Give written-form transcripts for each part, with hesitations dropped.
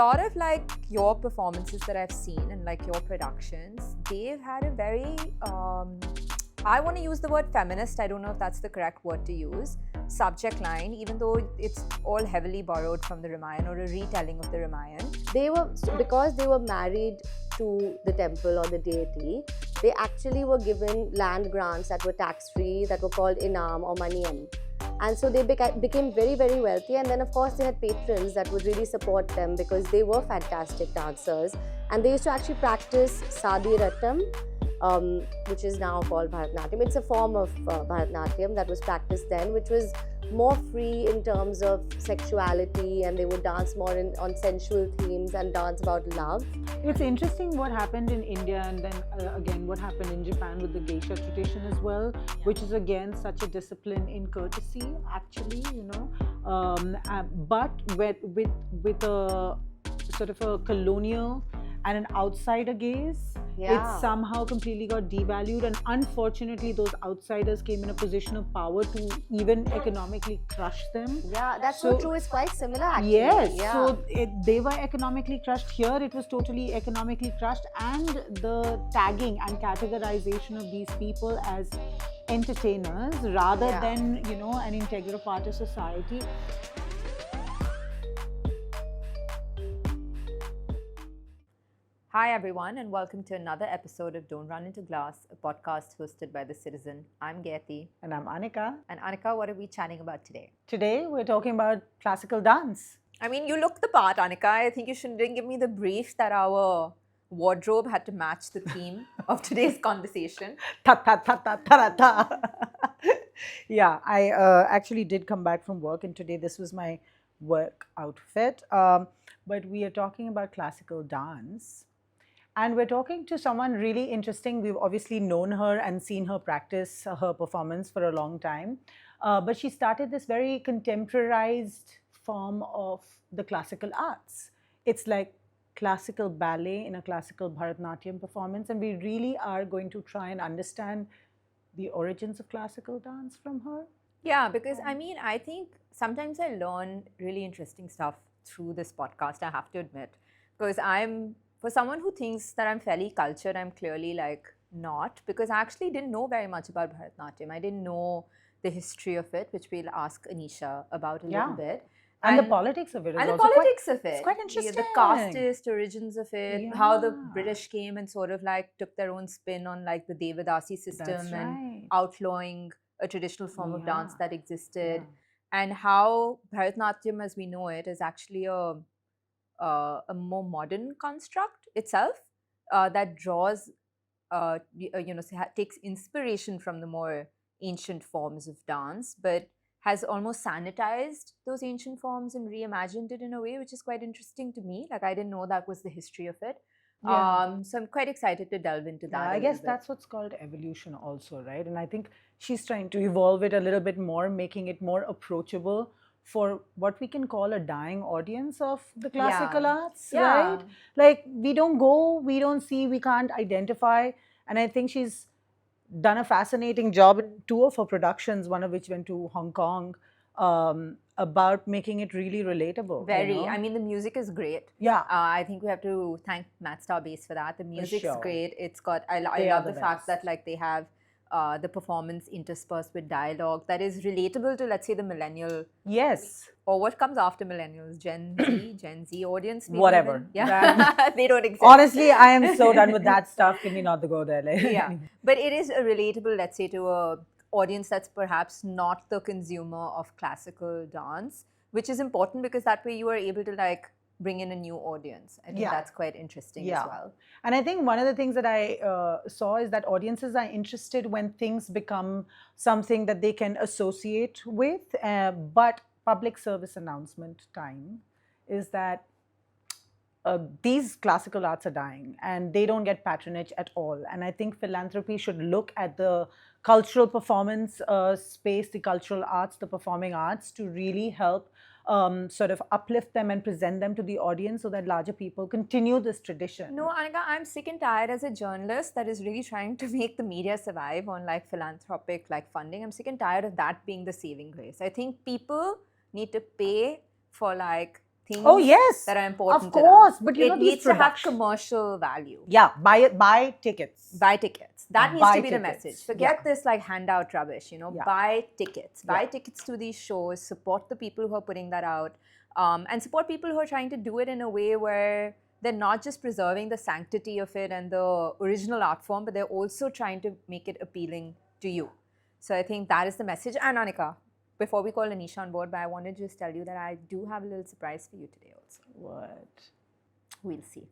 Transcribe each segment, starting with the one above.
lot of like your performances that I've seen and like your productions, they've had a very, I want to use the word feminist, I don't know if that's the correct word to use, subject line, even though it's all heavily borrowed from the Ramayana or a retelling of the Ramayana. Because they were married to the temple or the deity, they actually were given land grants that were tax-free, that were called inam or maniyam. And so they became very, very wealthy. And then, of course, they had patrons that would really support them because they were fantastic dancers. And they used to actually practice sadhiratam, which is now called Bharatnatyam. It's a form of Bharatnatyam that was practiced then, which was more free in terms of sexuality, and they would dance more on sensual themes and dance about love. It's interesting what happened in India and then again what happened in Japan with the geisha tradition as well, which is again such a discipline in courtesy actually, but with a sort of a colonial and an outsider gaze, it somehow completely got devalued, and unfortunately those outsiders came in a position of power to even economically crush them. Yeah, that's so true. It's quite similar actually. Yes, so they were economically crushed. Here it was totally economically crushed, and the tagging and categorization of these people as entertainers rather than an integral part of society. Hi everyone, and welcome to another episode of Don't Run Into Glass, a podcast hosted by The Citizen. I'm Gayeti. And I'm Anica. And Anica, what are we chatting about today? Today we're talking about classical dance. I mean, you look the part, Anica. I think you didn't give me the brief that our wardrobe had to match the theme of today's conversation. Yeah, I actually did come back from work, and today this was my work outfit. But we are talking about classical dance. And we're talking to someone really interesting. We've obviously known her and seen her practice her performance for a long time. But she started this very contemporarized form of the classical arts. It's like classical ballet in a classical Bharatanatyam performance. And we really are going to try and understand the origins of classical dance from her. Yeah, because I mean, I think sometimes I learn really interesting stuff through this podcast, I have to admit. Because for someone who thinks that I'm fairly cultured, I'm clearly like not, because I actually didn't know very much about Bharatanatyam. I didn't know the history of it, which we'll ask Aneesha about a little bit. And the politics of it is also it's quite interesting. The casteist origins of it, how the British came and sort of like took their own spin on like the Devadasi system and outlawing a traditional form of dance that existed, and how Bharatanatyam as we know it is actually a more modern construct itself that draws, takes inspiration from the more ancient forms of dance, but has almost sanitized those ancient forms and reimagined it in a way which is quite interesting to me. Like I didn't know that was the history of it. So I'm quite excited to delve into that. I guess that's what's called evolution also, right? And I think she's trying to evolve it a little bit more, making it more approachable for what we can call a dying audience of the classical arts, right? Like we don't see, we can't identify. And I think she's done a fascinating job in two of her productions, one of which went to Hong Kong, about making it really relatable. Very. I mean, the music is great. Yeah. I think we have to thank Matt Star Bass for that. The music's great. It's got, I love the fact that like they have the performance interspersed with dialogue that is relatable to, let's say, the millennial. Yes. Or what comes after millennials, Gen Z audience. Whatever. Even? Yeah. They don't exist. Honestly, I am so done with that stuff. Can we not go there? Yeah. But it is relatable, let's say, to a audience that's perhaps not the consumer of classical dance, which is important because that way you are able to like bring in a new audience. I think that's quite interesting as well. And I think one of the things that I saw is that audiences are interested when things become something that they can associate with. But public service announcement time is that these classical arts are dying and they don't get patronage at all. And I think philanthropy should look at the cultural performance space, the cultural arts, the performing arts to really help sort of uplift them and present them to the audience so that larger people continue this tradition. No, Anica, I'm sick and tired as a journalist that is really trying to make the media survive on like philanthropic like funding. I'm sick and tired of that being the saving grace. I think people need to pay for like things Oh yes, that are important of to course. them. But you It know, needs to have commercial value. Yeah, buy tickets. Buy tickets. That needs Buy to be the tickets. message. Forget Yeah. this like handout rubbish, you know. Yeah. Buy tickets. Buy Yeah. tickets to these shows. Support the people who are putting that out. And support people who are trying to do it in a way where they're not just preserving the sanctity of it and the original art form, but they're also trying to make it appealing to you. So I think that is the message. And Anica, before we call Aneesha on board, but I wanted to just tell you that I do have a little surprise for you today also. What? We'll see.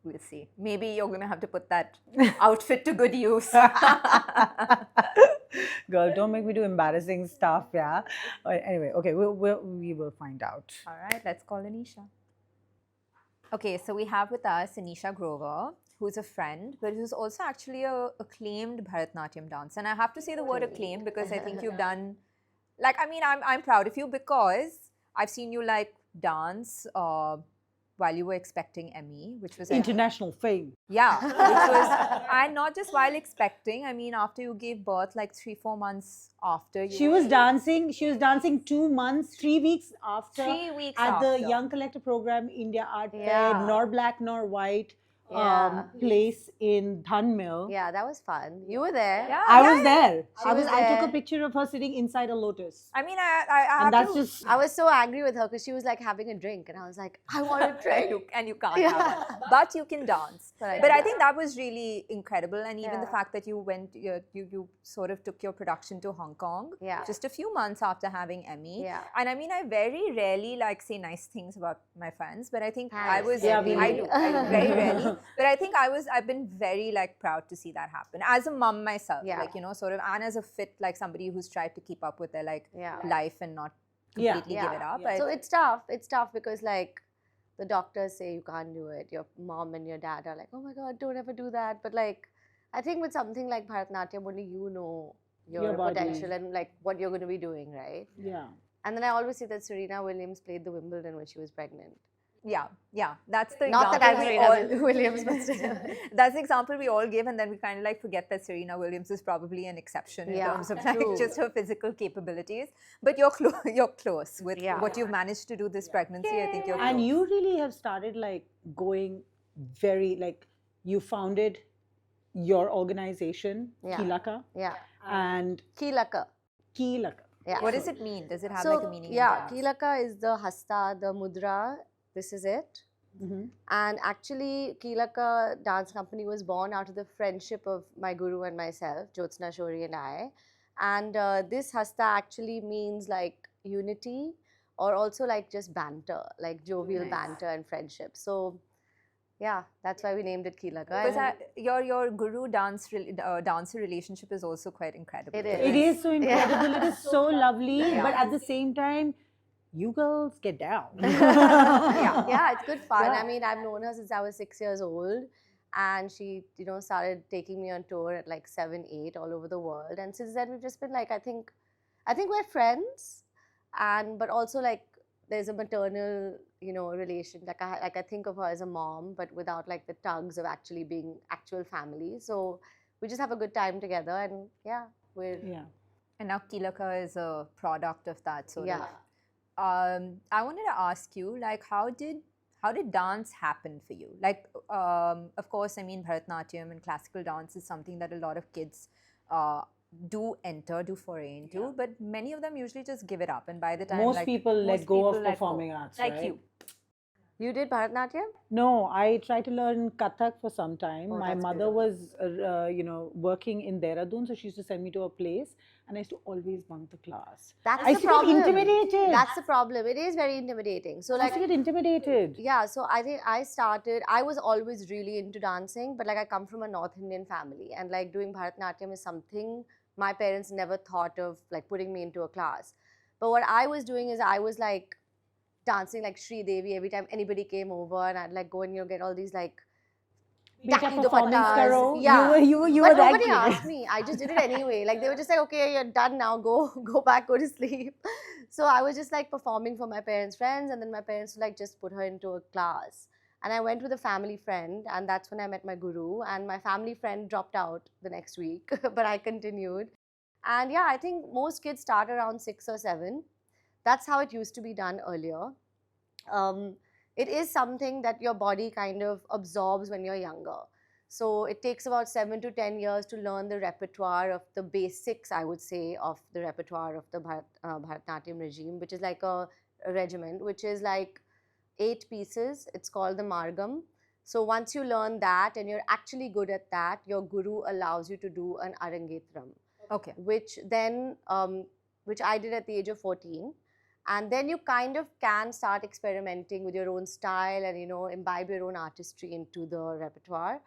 We'll see. Maybe you're going to have to put that outfit to good use. Girl, don't make me do embarrassing stuff, yeah? Anyway, okay, we will find out. All right, let's call Aneesha. Okay, so we have with us Aneesha Grover, who's a friend, but who's also actually a acclaimed Bharatanatyam dancer. And I have to say the word acclaimed because I think you've done, like, I mean, I'm proud of you because I've seen you like dance while you were expecting Emmy, which was international fame. Yeah, which was, and not just while expecting. I mean, after you gave birth, like 3-4 months after. You She was dancing 2 months, 3 weeks after. 3 weeks at after. the Young Collector Program, India Art Yeah. Fair, nor black nor white. Yeah. Place in Dhanmil. Yeah, that was fun. You were there. Yeah, I was there. She was I took there. a picture of her sitting inside a lotus. I mean, I have And that's to, just I was so angry with her because she was like having a drink, and I was like, I want a drink. and you can't Yeah. have it. But you can dance. But I think that was really incredible, and even the Yeah. fact that you went, you sort of took your production to Hong Kong, Yeah. just a few months after having Emmy. Yeah. And I mean, I very rarely like say nice things about my fans, but I think I Thanks. was, Yeah, I do very rarely. But I think I've been very like proud to see that happen as a mom myself, Yeah. like, you know, sort of, and as a fit, like somebody who's tried to keep up with their like Yeah. life and not Yeah. completely give it up. Yeah. So it's tough. It's tough because like the doctors say you can't do it. Your mom and your dad are like, oh my God, don't ever do that. But like, I think with something like Bharatanatyam, only you know your body. potential and like what you're going to be doing, right? Yeah. And then I always see that Serena Williams played the Wimbledon when she was pregnant. Yeah, that's the Not that example I'm we Serena all Williams, but still. That's the example we all give, and then we kind of like forget that Serena Williams is probably an exception in Yeah, terms of like true. just her physical capabilities. But you're you're close with Yeah. what you've managed to do this pregnancy. I think you're And close. you really have started like going very like you founded your organization, Yeah. Keelaka, Yeah. and Keelaka. Keelaka. Yeah. What does it mean? Does it have So, like a meaning? in yeah, dance? Keelaka is the hasta, the mudra. This is it. Mm-hmm. And actually, Keelaka Dance Company was born out of the friendship of my guru and myself, Jyotsna Shourie and I. And this hasta actually means like unity or also like just banter, like jovial banter and friendship. So, yeah, that's why we named it Keelaka. Because And your guru dancer relationship is also quite incredible. It It is so incredible. It is so lovely, Yeah. but at the same time, you girls get down. yeah, it's good fun. Yeah. I mean, I've known her since I was 6 years old, and she, you know, started taking me on tour at like 7, 8 all over the world. And since then, we've just been like, I think we're friends, and but also like there's a maternal, you know, relation. Like I think of her as a mom, but without like the tugs of actually being actual family. So we just have a good time together, and yeah, we're Yeah. And now Keelaka is a product of that sort yeah. of. I wanted to ask you, like, how did dance happen for you? Like, of course, I mean, Bharatanatyam and classical dance is something that a lot of kids do foray into, but many of them usually just give it up. And by the time Most like, people let most go people of let performing arts, like right? you. You did Bharatanatyam? No, I tried to learn Kathak for some time. Oh, My that's mother good. was, working in Dehradun, so she used to send me to a place, and I used to always bunk the class. That's I the used to get problem. intimidated. That's the problem. It is very intimidating. So I used like, to get intimidated. yeah, so I think I was always really into dancing, but like I come from a North Indian family, and like doing Bharatanatyam is something my parents never thought of like putting me into a class. But what I was doing is I was like dancing like Sri Devi every time anybody came over, and I'd like go and, you know, get all these like Beta tacky performance dupattas. karo. Yeah. You But were that nobody kid. asked me. I just did it anyway. Like they were just like, okay, you're done now. Go back, go to sleep. So I was just like performing for my parents' friends, and then my parents would like just put her into a class. And I went with a family friend, and that's when I met my guru. And my family friend dropped out the next week, but I continued. And yeah, I think most kids start around 6 or 7. That's how it used to be done earlier. it is something that your body kind of absorbs when you're younger. So it takes about 7 to 10 years to learn the repertoire of the basics, I would say, of the repertoire of the Bharatanatyam regime, which is like a regiment, which is like 8 pieces. It's called the Margam. So once you learn that and you're actually good at that, your guru allows you to do an Arangetram. Okay. Which then, which I did at the age of 14. And then you kind of can start experimenting with your own style and, imbibe your own artistry into the repertoire.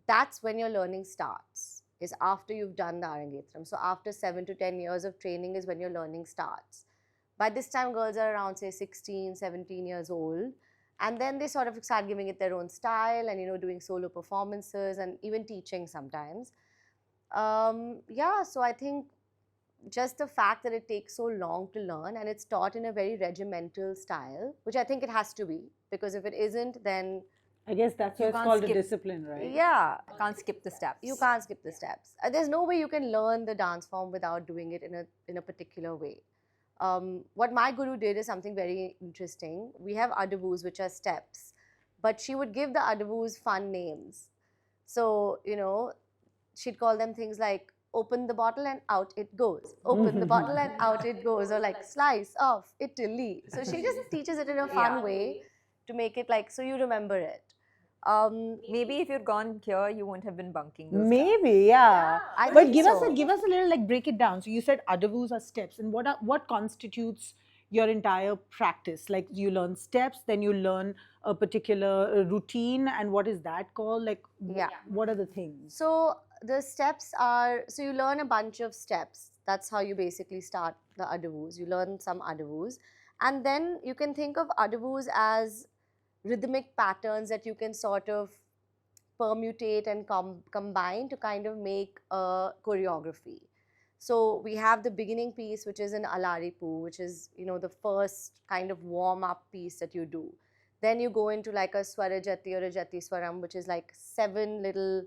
That's when your learning starts, is after you've done the Arangetram. So after 7 to 10 years of training is when your learning starts. By this time, girls are around, say, 16, 17 years old. And then they sort of start giving it their own style and, doing solo performances and even teaching sometimes. Yeah, so I think just the fact that it takes so long to learn and it's taught in a very regimental style, which I think it has to be, because if it isn't, then I guess that's why it's called a discipline, right? yeah, you can't skip the steps. You can't skip the steps. There's no way you can learn the dance form without doing it in a particular way. What my guru did is something very interesting. We have adavus, which are steps, but she would give the adavus fun names. So, she'd call them things like open the bottle and out it goes, open the bottle and out it goes, or like slice of Italy. So she just teaches it in a fun way to make it like, so you remember it. Maybe if you'd gone here, you wouldn't have been bunking those Maybe, yeah. I But think give so. us a little, like, break it down. So you said adavus are steps, and what constitutes your entire practice? Like, you learn steps, then you learn a particular routine, and what is that called? Like, what are the things? So the steps are, so you learn a bunch of steps. That's how you basically start the adavus. You learn some adavus, and then you can think of adavus as rhythmic patterns that you can sort of permutate and combine to kind of make a choreography. So we have the beginning piece, which is an Alaripu, which is, the first kind of warm-up piece that you do. Then you go into like a Swarajati or a Jati Swaram, which is like 7 little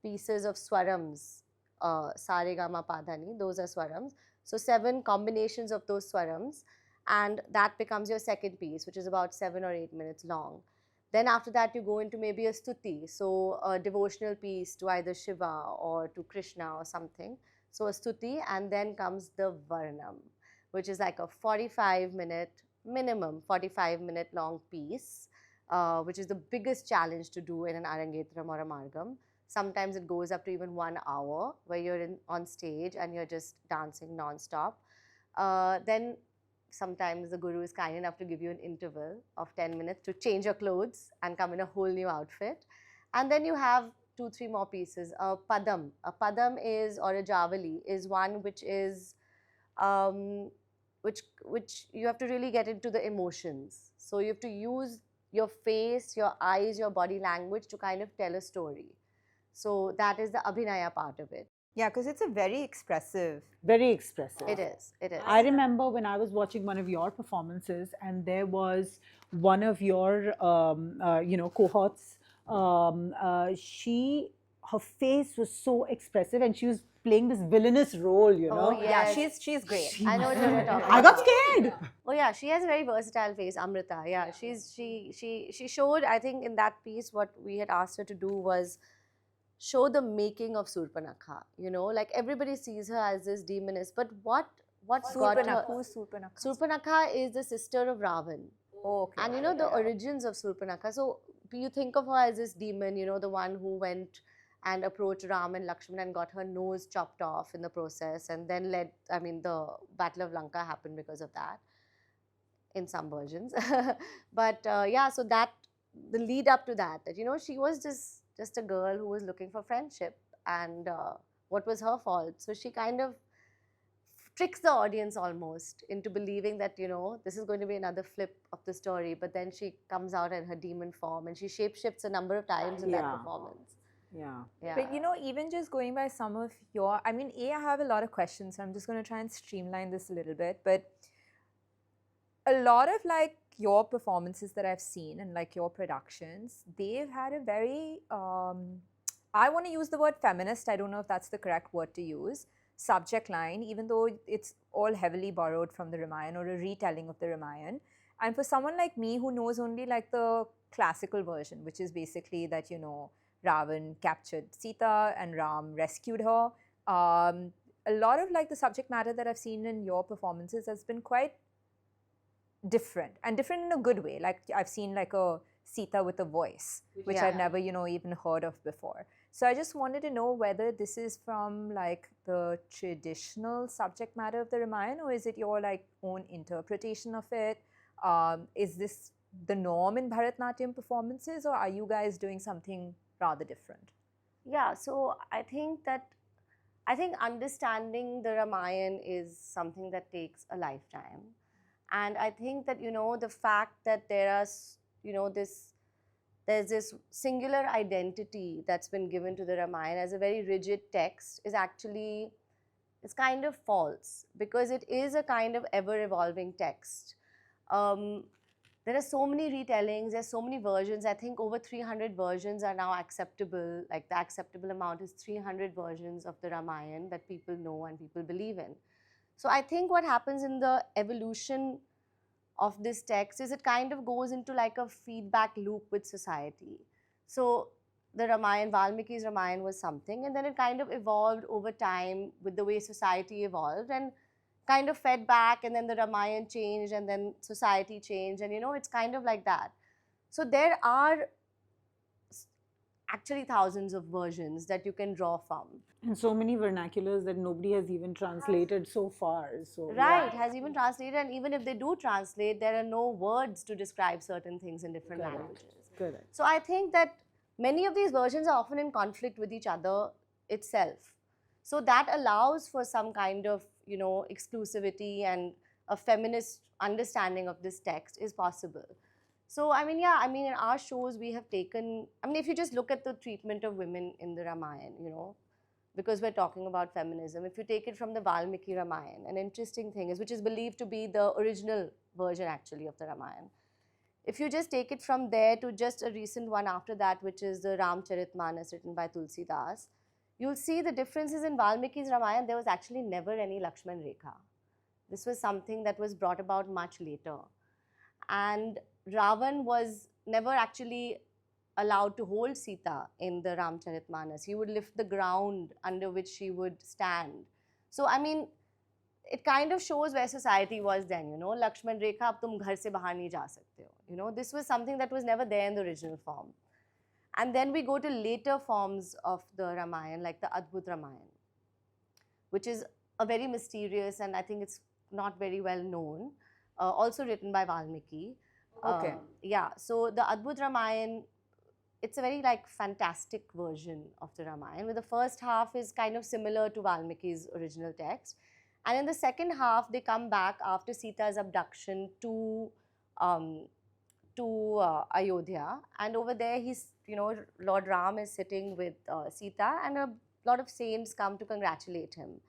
pieces of swarams. Saregama Padhani, those are swarams. So 7 combinations of those swarams, and that becomes your second piece, which is about 7 or 8 minutes long. Then after that, you go into maybe a stuti, so a devotional piece to either Shiva or to Krishna or something. So a stuti, and then comes the Varnam, which is like a 45-minute, minimum 45-minute long piece, which is the biggest challenge to do in an Arangetram or a Margam. Sometimes it goes up to even 1 hour, where you're on stage and you're just dancing non-stop. Then sometimes the guru is kind enough to give you an interval of 10 minutes to change your clothes and come in a whole new outfit. And then you have 2-3 more pieces. A padam. A padam is, or a javali, is one which is, which you have to really get into the emotions. So you have to use your face, your eyes, your body language to kind of tell a story. So that is the abhinaya part of it. Yeah, because it's a very expressive. Very expressive. It is. It is. I remember when I was watching one of your performances, and there was one of your, cohorts. Her face was so expressive, and she was playing this villainous role. Oh, yes. Yeah, she's great. I know what you're talking about. I got scared. Oh yeah, she has a very versatile face, Amrita. Yeah, she showed, I think, in that piece, what we had asked her to do was show the making of Surpanakha. Like everybody sees her as this demoness, but what's got her? Who's Surpanakha? Surpanakha is the sister of Ravan. Oh, okay. And the origins of Surpanakha. So you think of her as this demon, the one who went and approached Ram and Lakshman and got her nose chopped off in the process, and then the Battle of Lanka happened because of that, in some versions. But so that, the lead up to that, she was just a girl who was looking for friendship, and what was her fault? So she kind of tricks the audience almost into believing that, this is going to be another flip of the story, but then she comes out in her demon form and she shapeshifts a number of times in that performance. Yeah. But even just going by some of your, I have a lot of questions, so I'm just going to try and streamline this a little bit. But a lot of like your performances that I've seen and like your productions, they've had a very, I want to use the word feminist, I don't know if that's the correct word to use, subject line, even though it's all heavily borrowed from the Ramayana or a retelling of the Ramayana. And for someone like me who knows only like the classical version, which is basically that, Ravan captured Sita and Ram rescued her. A lot of like the subject matter that I've seen in your performances has been quite different, and different in a good way. Like I've seen like a Sita with a voice, which I've never, even heard of before. So I just wanted to know whether this is from like the traditional subject matter of the Ramayana, or is it your like own interpretation of it? Is this the norm in Bharatnatyam performances, or are you guys doing something rather different? Yeah, so I think understanding the Ramayana is something that takes a lifetime. And I think that, the fact that there's this singular identity that's been given to the Ramayana as a very rigid text is kind of false, because it is a kind of ever-evolving text. There are so many retellings, there's so many versions. I think over 300 versions are now acceptable. Like the acceptable amount is 300 versions of the Ramayana that people know and people believe in. So I think what happens in the evolution of this text is it kind of goes into like a feedback loop with society. So the Ramayana, Valmiki's Ramayana was something, and then it kind of evolved over time with the way society evolved, and kind of fed back, and then the Ramayana changed, and then society changed, and it's kind of like that. So there are actually thousands of versions that you can draw from. And so many vernaculars that nobody has even translated so far. So Right, has even translated, and even if they do translate, there are no words to describe certain things in different languages. Correct. So I think that many of these versions are often in conflict with each other itself. So that allows for some kind of, exclusivity, and a feminist understanding of this text is possible. So, in our shows, we have taken, if you just look at the treatment of women in the Ramayana, because we're talking about feminism, if you take it from the Valmiki Ramayana, an interesting thing is, which is believed to be the original version actually of the Ramayana. If you just take it from there to just a recent one after that, which is the Ramcharitmanas written by Tulsidas, you'll see the differences in Valmiki's Ramayana. There was actually never any Lakshman Rekha. This was something that was brought about much later. And Ravan was never actually allowed to hold Sita in the Ramcharitmanas. He would lift the ground under which she would stand. So, it kind of shows where society was then, Lakshman Rekha, ab tum ghar se bahar nahi ja sakte ho. This was something that was never there in the original form. And then we go to later forms of the Ramayana, like the Adbhut Ramayana, which is a very mysterious, and I think it's not very well known, also written by Valmiki. Okay. Yeah, so the Adbhut Ramayana, it's a very like fantastic version of the Ramayana, where the first half is kind of similar to Valmiki's original text. And in the second half, they come back after Sita's abduction to Ayodhya. And over there, Lord Ram is sitting with Sita, and a lot of saints come to congratulate him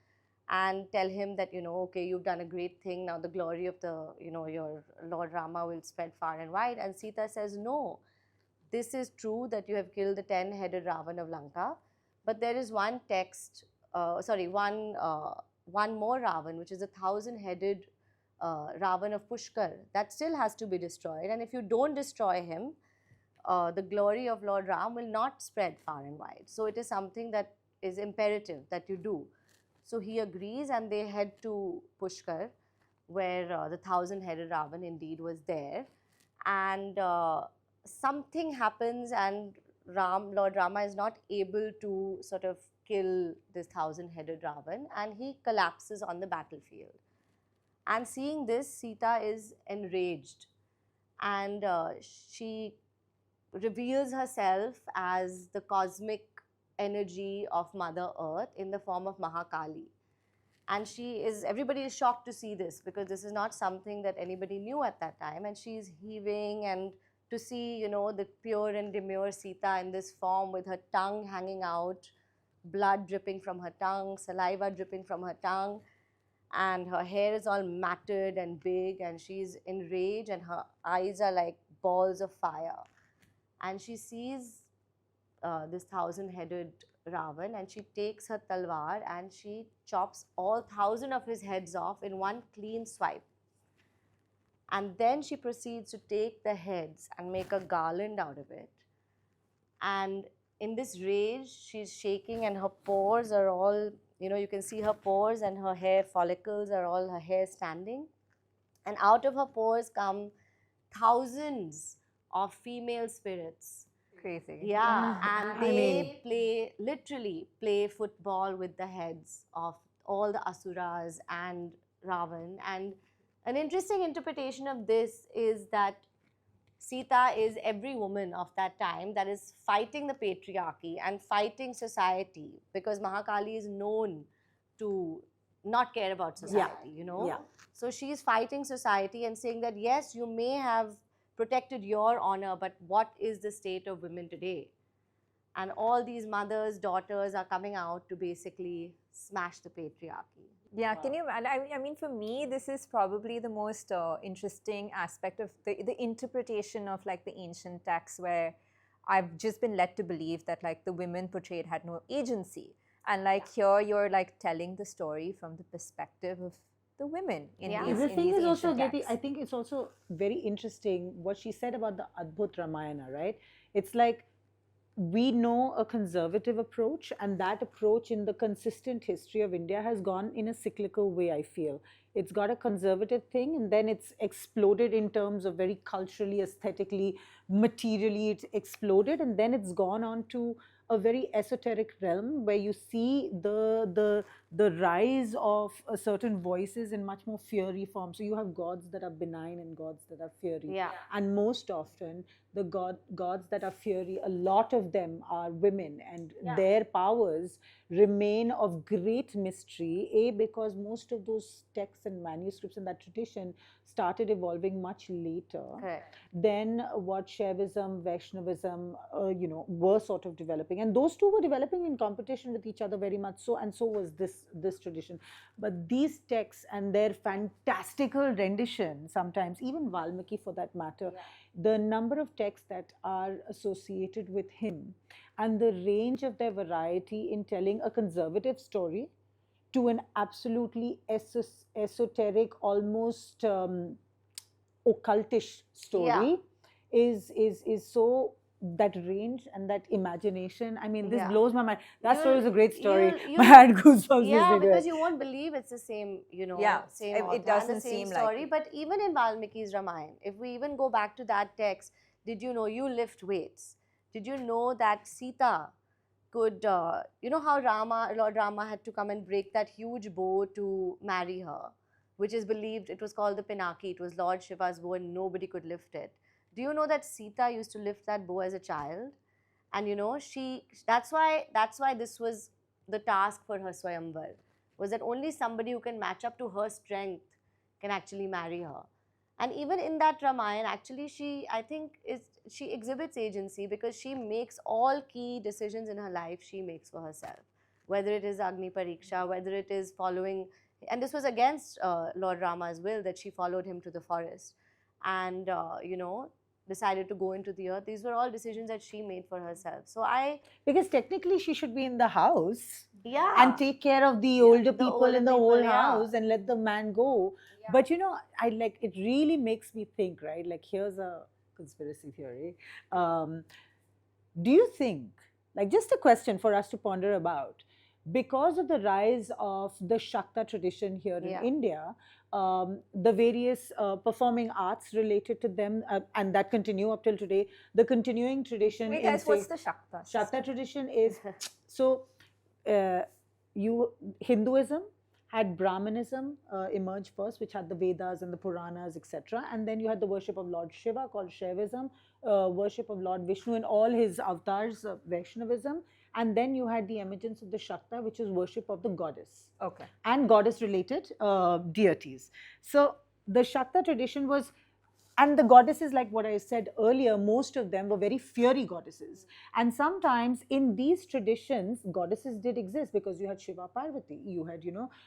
and tell him that, okay, you've done a great thing. Now the glory of your Lord Rama will spread far and wide. And Sita says, no, this is true that you have killed the 10-headed Ravan of Lanka, but there is one more Ravan, which is a 1,000-headed Ravan of Pushkar, that still has to be destroyed. And if you don't destroy him, the glory of Lord Ram will not spread far and wide. So it is something that is imperative that you do. So he agrees, and they head to Pushkar, where the 1,000-headed Ravan indeed was there. And something happens, and Lord Rama is not able to sort of kill this 1,000-headed Ravan, and he collapses on the battlefield. And seeing this, Sita is enraged, and she reveals herself as the cosmic energy of Mother Earth in the form of Mahakali. And everybody is shocked to see this, because this is not something that anybody knew at that time. And she's heaving, and to see, the pure and demure Sita in this form with her tongue hanging out, blood dripping from her tongue, saliva dripping from her tongue, and her hair is all matted and big, and she's enraged, and her eyes are like balls of fire. And she sees this 1,000-headed Ravan, and she takes her talwar and she chops all 1,000 of his heads off in one clean swipe. And then she proceeds to take the heads and make a garland out of it. And in this rage, she's shaking and her pores are all, you can see her pores and her hair follicles are all her hair standing. And out of her pores come thousands of female spirits. Crazy. Yeah, and they literally play football with the heads of all the asuras and Ravan. And an interesting interpretation of this is that Sita is every woman of that time that is fighting the patriarchy and fighting society, because Mahakali is known to not care about society, Yeah. So she is fighting society and saying that, yes, you may have protected your honor, but what is the state of women today? And all these mothers, daughters are coming out to basically smash the patriarchy. Yeah, can you? I mean, for me, this is probably the most interesting aspect of the interpretation of like the ancient texts, where I've just been led to believe that like the women portrayed had no agency, and like here you're like telling the story from the perspective of the women in these. The thing is also, Gayeti, I think it's also very interesting what she said about the Adbhut Ramayana, right? It's like, we know a conservative approach, and that approach in the consistent history of India has gone in a cyclical way, I feel. It's got a conservative thing, and then it's exploded in terms of very culturally, aesthetically, materially, it's exploded, and then it's gone on to a very esoteric realm where you see the rise of certain voices in much more fiery form. So you have gods that are benign and gods that are fiery. Yeah. And most often, the gods that are fiery, a lot of them are women, and their powers remain of great mystery, because most of those texts and manuscripts in that tradition started evolving much later than what Shaivism, Vaishnavism, were sort of developing. And those two were developing in competition with each other very much so, and so was this tradition. But these texts and their fantastical rendition, sometimes, even Valmiki for that matter, the number of texts that are associated with him and the range of their variety in telling a conservative story to an absolutely esoteric, almost occultish story is so, that range and that imagination. I mean, this blows my mind. That story is a great story. I had goosebumps listening to because it. you won't believe it's the same, same it author doesn't and the same seem story. like But even in Valmiki's Ramayana, if we even go back to that text, did you know you lift weights? Did you know that Sita could, how Lord Rama had to come and break that huge bow to marry her, which is believed, it was called the Pinaki. It was Lord Shiva's bow and nobody could lift it. Do you know that Sita used to lift that bow as a child? And that's why this was the task for her Swayamvar, was that only somebody who can match up to her strength can actually marry her. And even in that Ramayana, actually, she exhibits agency, because she makes all key decisions in her life, she makes for herself. Whether it is Agni Pariksha, whether it is following, and this was against Lord Rama's will, that she followed him to the forest and, decided to go into the earth. These were all decisions that she made for herself. So because technically she should be in the house and take care of the older people in the whole people, house and let the man go. But it really makes me think, right? Like, here's a conspiracy theory. Do you think, like, just a question for us to ponder about, because of the rise of the Shakta tradition here in India, the various performing arts related to them, and that continue up till today, the continuing tradition. Wait, guys, what's the Shakta? Shakta tradition is so Hinduism had Brahmanism emerge first, which had the Vedas and the Puranas, etc. And then you had the worship of Lord Shiva called Shaivism, worship of Lord Vishnu and all his avatars, Vaishnavism. And then you had the emergence of the Shakta, which is worship of the goddess. Okay. And goddess-related deities. So the Shakta tradition was, and the goddesses, like what I said earlier, most of them were very fiery goddesses. And sometimes in these traditions, goddesses did exist, because you had Shiva Parvati, you had,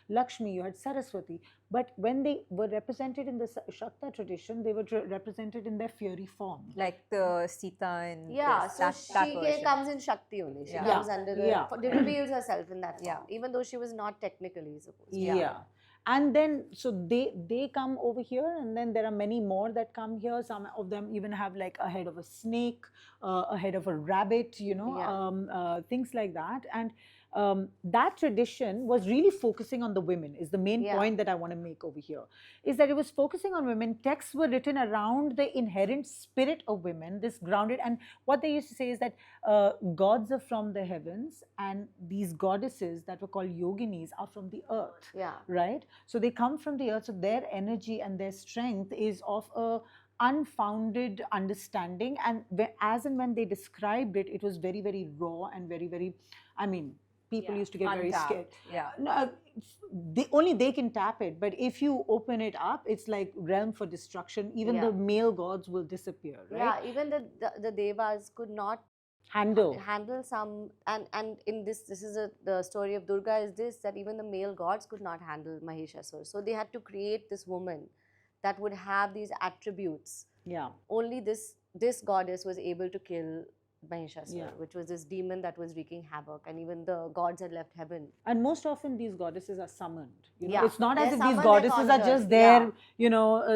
Lakshmi, you had Saraswati. But when they were represented in the Shakta tradition, they were represented in their fiery form. Like the Sita and so she comes in Shakti only. She comes under the, reveals herself in that form, even though she was not technically supposed to. Yeah. And then so they come over here, and then there are many more that come here. Some of them even have like a head of a snake, a head of a rabbit, things like that. And that tradition was really focusing on the women, is the main point that I want to make over here, is that it was focusing on women. Texts were written around the inherent spirit of women, this grounded. And what they used to say is that gods are from the heavens, and these goddesses that were called yoginis are from the earth. Right? So they come from the earth, so their energy and their strength is of a unfounded understanding. And as and when they described it, it was very, very raw and very, very, I mean, people used to get very scared. No, only they can tap it. But if you open it up, it's like realm for destruction. Even the male gods will disappear, right? Yeah, even the devas could not handle some, and in this is the story of Durga, is this, that even the male gods could not handle Mahishasur. So they had to create this woman that would have these attributes. Only this goddess was able to kill Mahishasur, which was this demon that was wreaking havoc, and even the gods had left heaven. And most often these goddesses are summoned. It's not as if these goddesses are just there,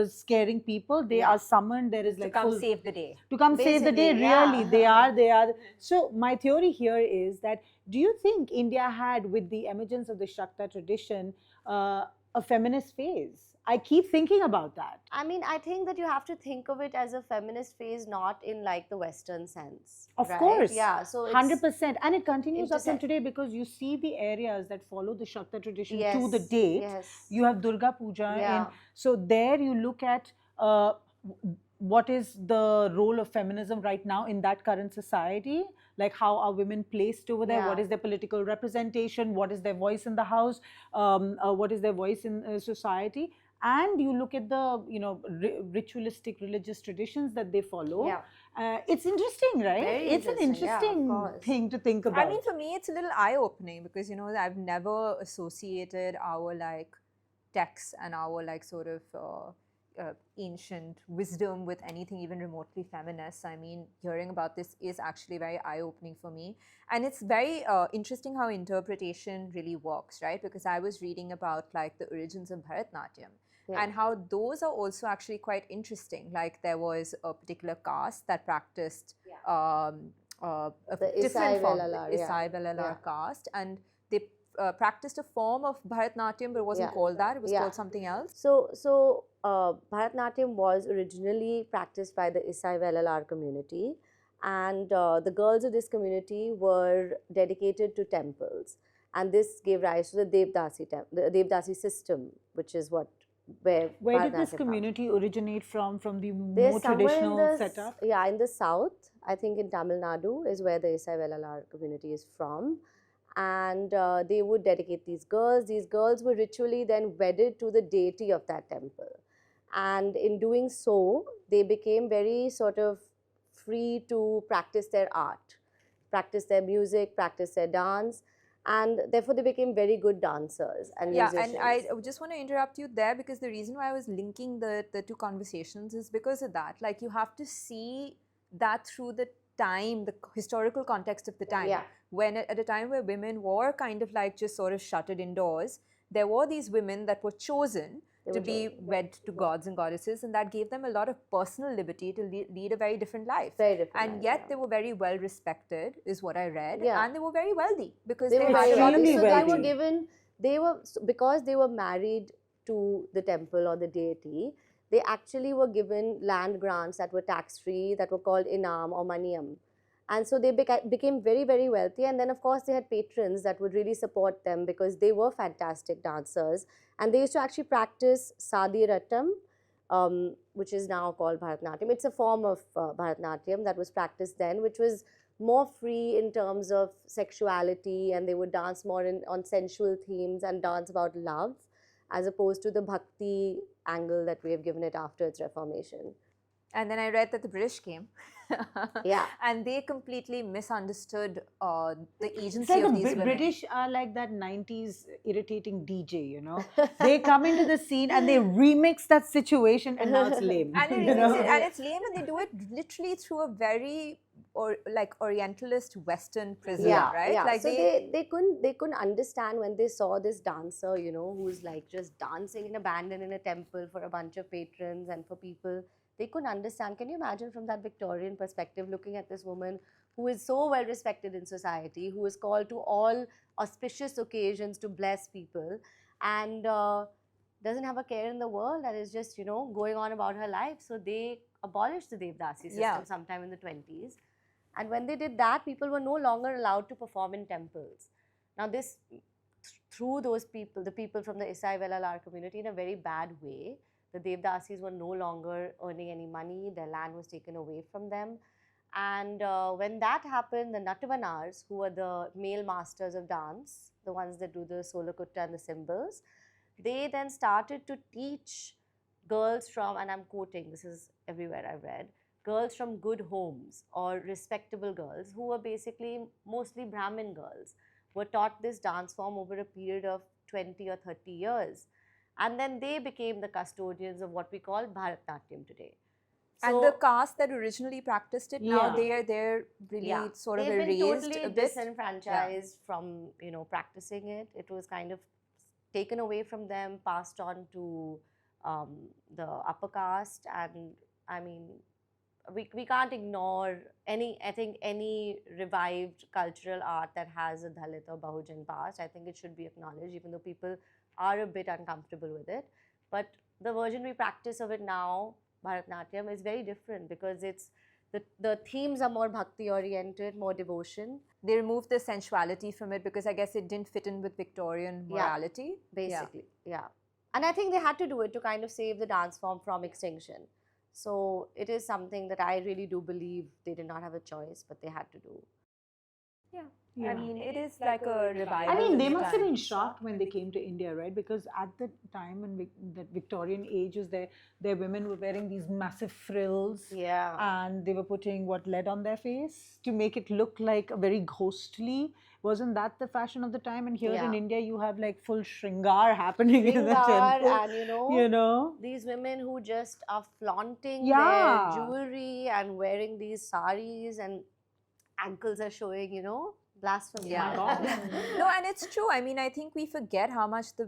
scaring people. They are summoned. There is like to come save the day. To come save the day. Really, they are. So my theory here is that, do you think India had, with the emergence of the Shakta tradition, a feminist phase? I keep thinking about that. I mean, I think that you have to think of it as a feminist phase, not in like the Western sense. Of course. Yeah. So 100%. And it continues up till today, because you see the areas that follow the Shakta tradition to the date. You have Durga Puja. And so there you look at what is the role of feminism right now in that current society. Like, how are women placed over there? What is their political representation? What is their voice in the house? What is their voice in society? And you look at the ritualistic religious traditions that they follow. It's interesting, right? It's an interesting thing to think about. I mean, for me, it's a little eye-opening, because I've never associated our like texts and our like sort of ancient wisdom with anything even remotely feminist. I mean, hearing about this is actually very eye-opening for me. And it's very interesting how interpretation really works, right? Because I was reading about like the origins of Bharatnatyam. And how those are also actually quite interesting. Like, there was a particular caste that practiced a different form, isai vellalar caste, and they practiced a form of Bharatnatyam, but it wasn't called that. It was called something else. So Bharatnatyam was originally practiced by the Isai vellalar community, and the girls of this community were dedicated to temples, and this gave rise to the Devdasi system, which is where did this community originate from the more traditional setup? Yeah, in the south, I think in Tamil Nadu is where the Isai vellalar community is from. And they would dedicate these girls. These girls were ritually then wedded to the deity of that temple. And in doing so, they became very sort of free to practice their art, practice their music, practice their dance. And therefore, they became very good dancers and musicians. And I just want to interrupt you there, because the reason why I was linking the two conversations is because of that. Like, you have to see that through the time, the historical context of the time. When at a time where women were kind of like just sort of shuttered indoors, there were these women that were chosen to be wed to gods and goddesses, and that gave them a lot of personal liberty to lead a very different life. And yet they were very well respected, is what I read, and they were very wealthy, because they were extremely so wealthy. because they were married to the temple or the deity, they actually were given land grants that were tax-free, that were called inam or maniyam. And so they became very, very wealthy. And then, of course, they had patrons that would really support them, because they were fantastic dancers. And they used to actually practice sadiratam, which is now called Bharatanatyam. It's a form of Bharatanatyam that was practiced then, which was more free in terms of sexuality, and they would dance more on sensual themes and dance about love, as opposed to the bhakti angle that we have given it after its reformation. And then I read that the British came. And they completely misunderstood the agency of these women. British are like that 90s irritating DJ, They come into the scene and they remix that situation, and now it's lame. And it's lame, and they do it literally through a very Orientalist Western prism, Yeah, right? yeah. Like So they couldn't understand when they saw this dancer, you know, who's like just dancing in a band and in a temple for a bunch of patrons and for people. They couldn't understand. Can you imagine from that Victorian perspective, looking at this woman who is so well respected in society, who is called to all auspicious occasions to bless people, and doesn't have a care in the world and is just, you know, going on about her life. So they abolished the Devdasi system Yeah. sometime in the 20s. And when they did that, people were no longer allowed to perform in temples. Now, this threw those people, the people from the Isai vellalar community, in a very bad way. The Devdasis were no longer earning any money, their land was taken away from them. And when that happened, the Natavanars, who were the male masters of dance, the ones that do the solakutta and the cymbals, they then started to teach girls from, and I'm quoting, this is everywhere I've read, girls from good homes or respectable girls who were basically mostly Brahmin girls were taught this dance form over a period of 20 or 30 years. And then they became the custodians of what we call Bharatnatyam today. And the caste that originally practiced it, now Yeah. they're really sort of they've been erased totally a bit. disenfranchised from, you know, practicing it. It was kind of taken away from them, passed on to the upper caste. And I mean, we can't ignore any, I think any revived cultural art that has a Dalit or Bahujan past. I think it should be acknowledged, even though people are a bit uncomfortable with it. But the version we practice of it now, Bharatanatyam, is very different because it's the themes are more bhakti oriented, more devotion. They removed the sensuality from it because I guess it didn't fit in with Victorian morality. Basically, yeah. And I think they had to do it to kind of save the dance form from extinction. So it is something that I really do believe they did not have a choice, but they had to do. I mean, it is like a revival. I mean, they of the must have been time. shocked when they came to India, right? Because at the time when that Victorian age was there, their women were wearing these massive frills. Yeah. And they were putting what, lead on their face to make it look like a very ghostly. Wasn't that the fashion of the time? And here in India, you have like full shringar happening in the temple. And you know, these women who just are flaunting Yeah. their jewelry and wearing these saris and ankles are showing, you know, blasphemy. Yeah. No, and it's true. I mean, I think we forget how much the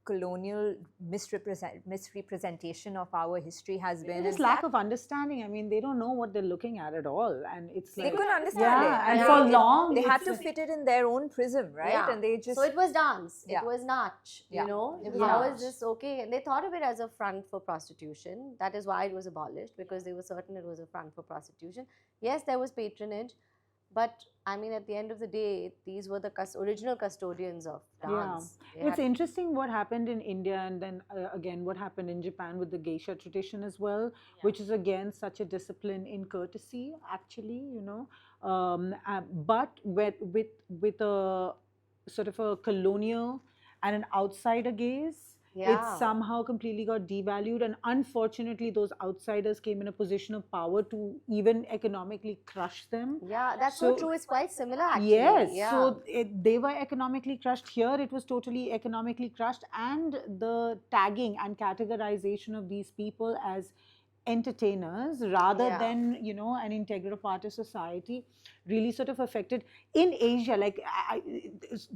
colonial misrepresentation of our history has been. This lack of understanding. I mean, they don't know what they're looking at all, and it's They like couldn't understand it. and for long they had it's to like- fit it in their own prism, right? Yeah. And they just So it was dance, Yeah. it was nach, Yeah. you know, It was how nach. is this okay? And they thought of it as a front for prostitution. That is why it was abolished, because they were certain it was a front for prostitution. Yes, there was patronage, but I mean, at the end of the day, these were the original custodians of dance. They It's had- interesting what happened in India, and then again what happened in Japan with the geisha tradition as well, which is again such a discipline in courtesy, actually, you know, but with a sort of a colonial and an outsider gaze. It Yeah. somehow completely got devalued, and unfortunately those outsiders came in a position of power to even economically crush them. Yeah, that's so true. It's quite similar, actually. Yes, Yeah. so they were economically crushed. Here it was totally economically crushed, and the tagging and categorization of these people as entertainers rather Yeah. than, you know, an integral part of society really sort of affected. In Asia, like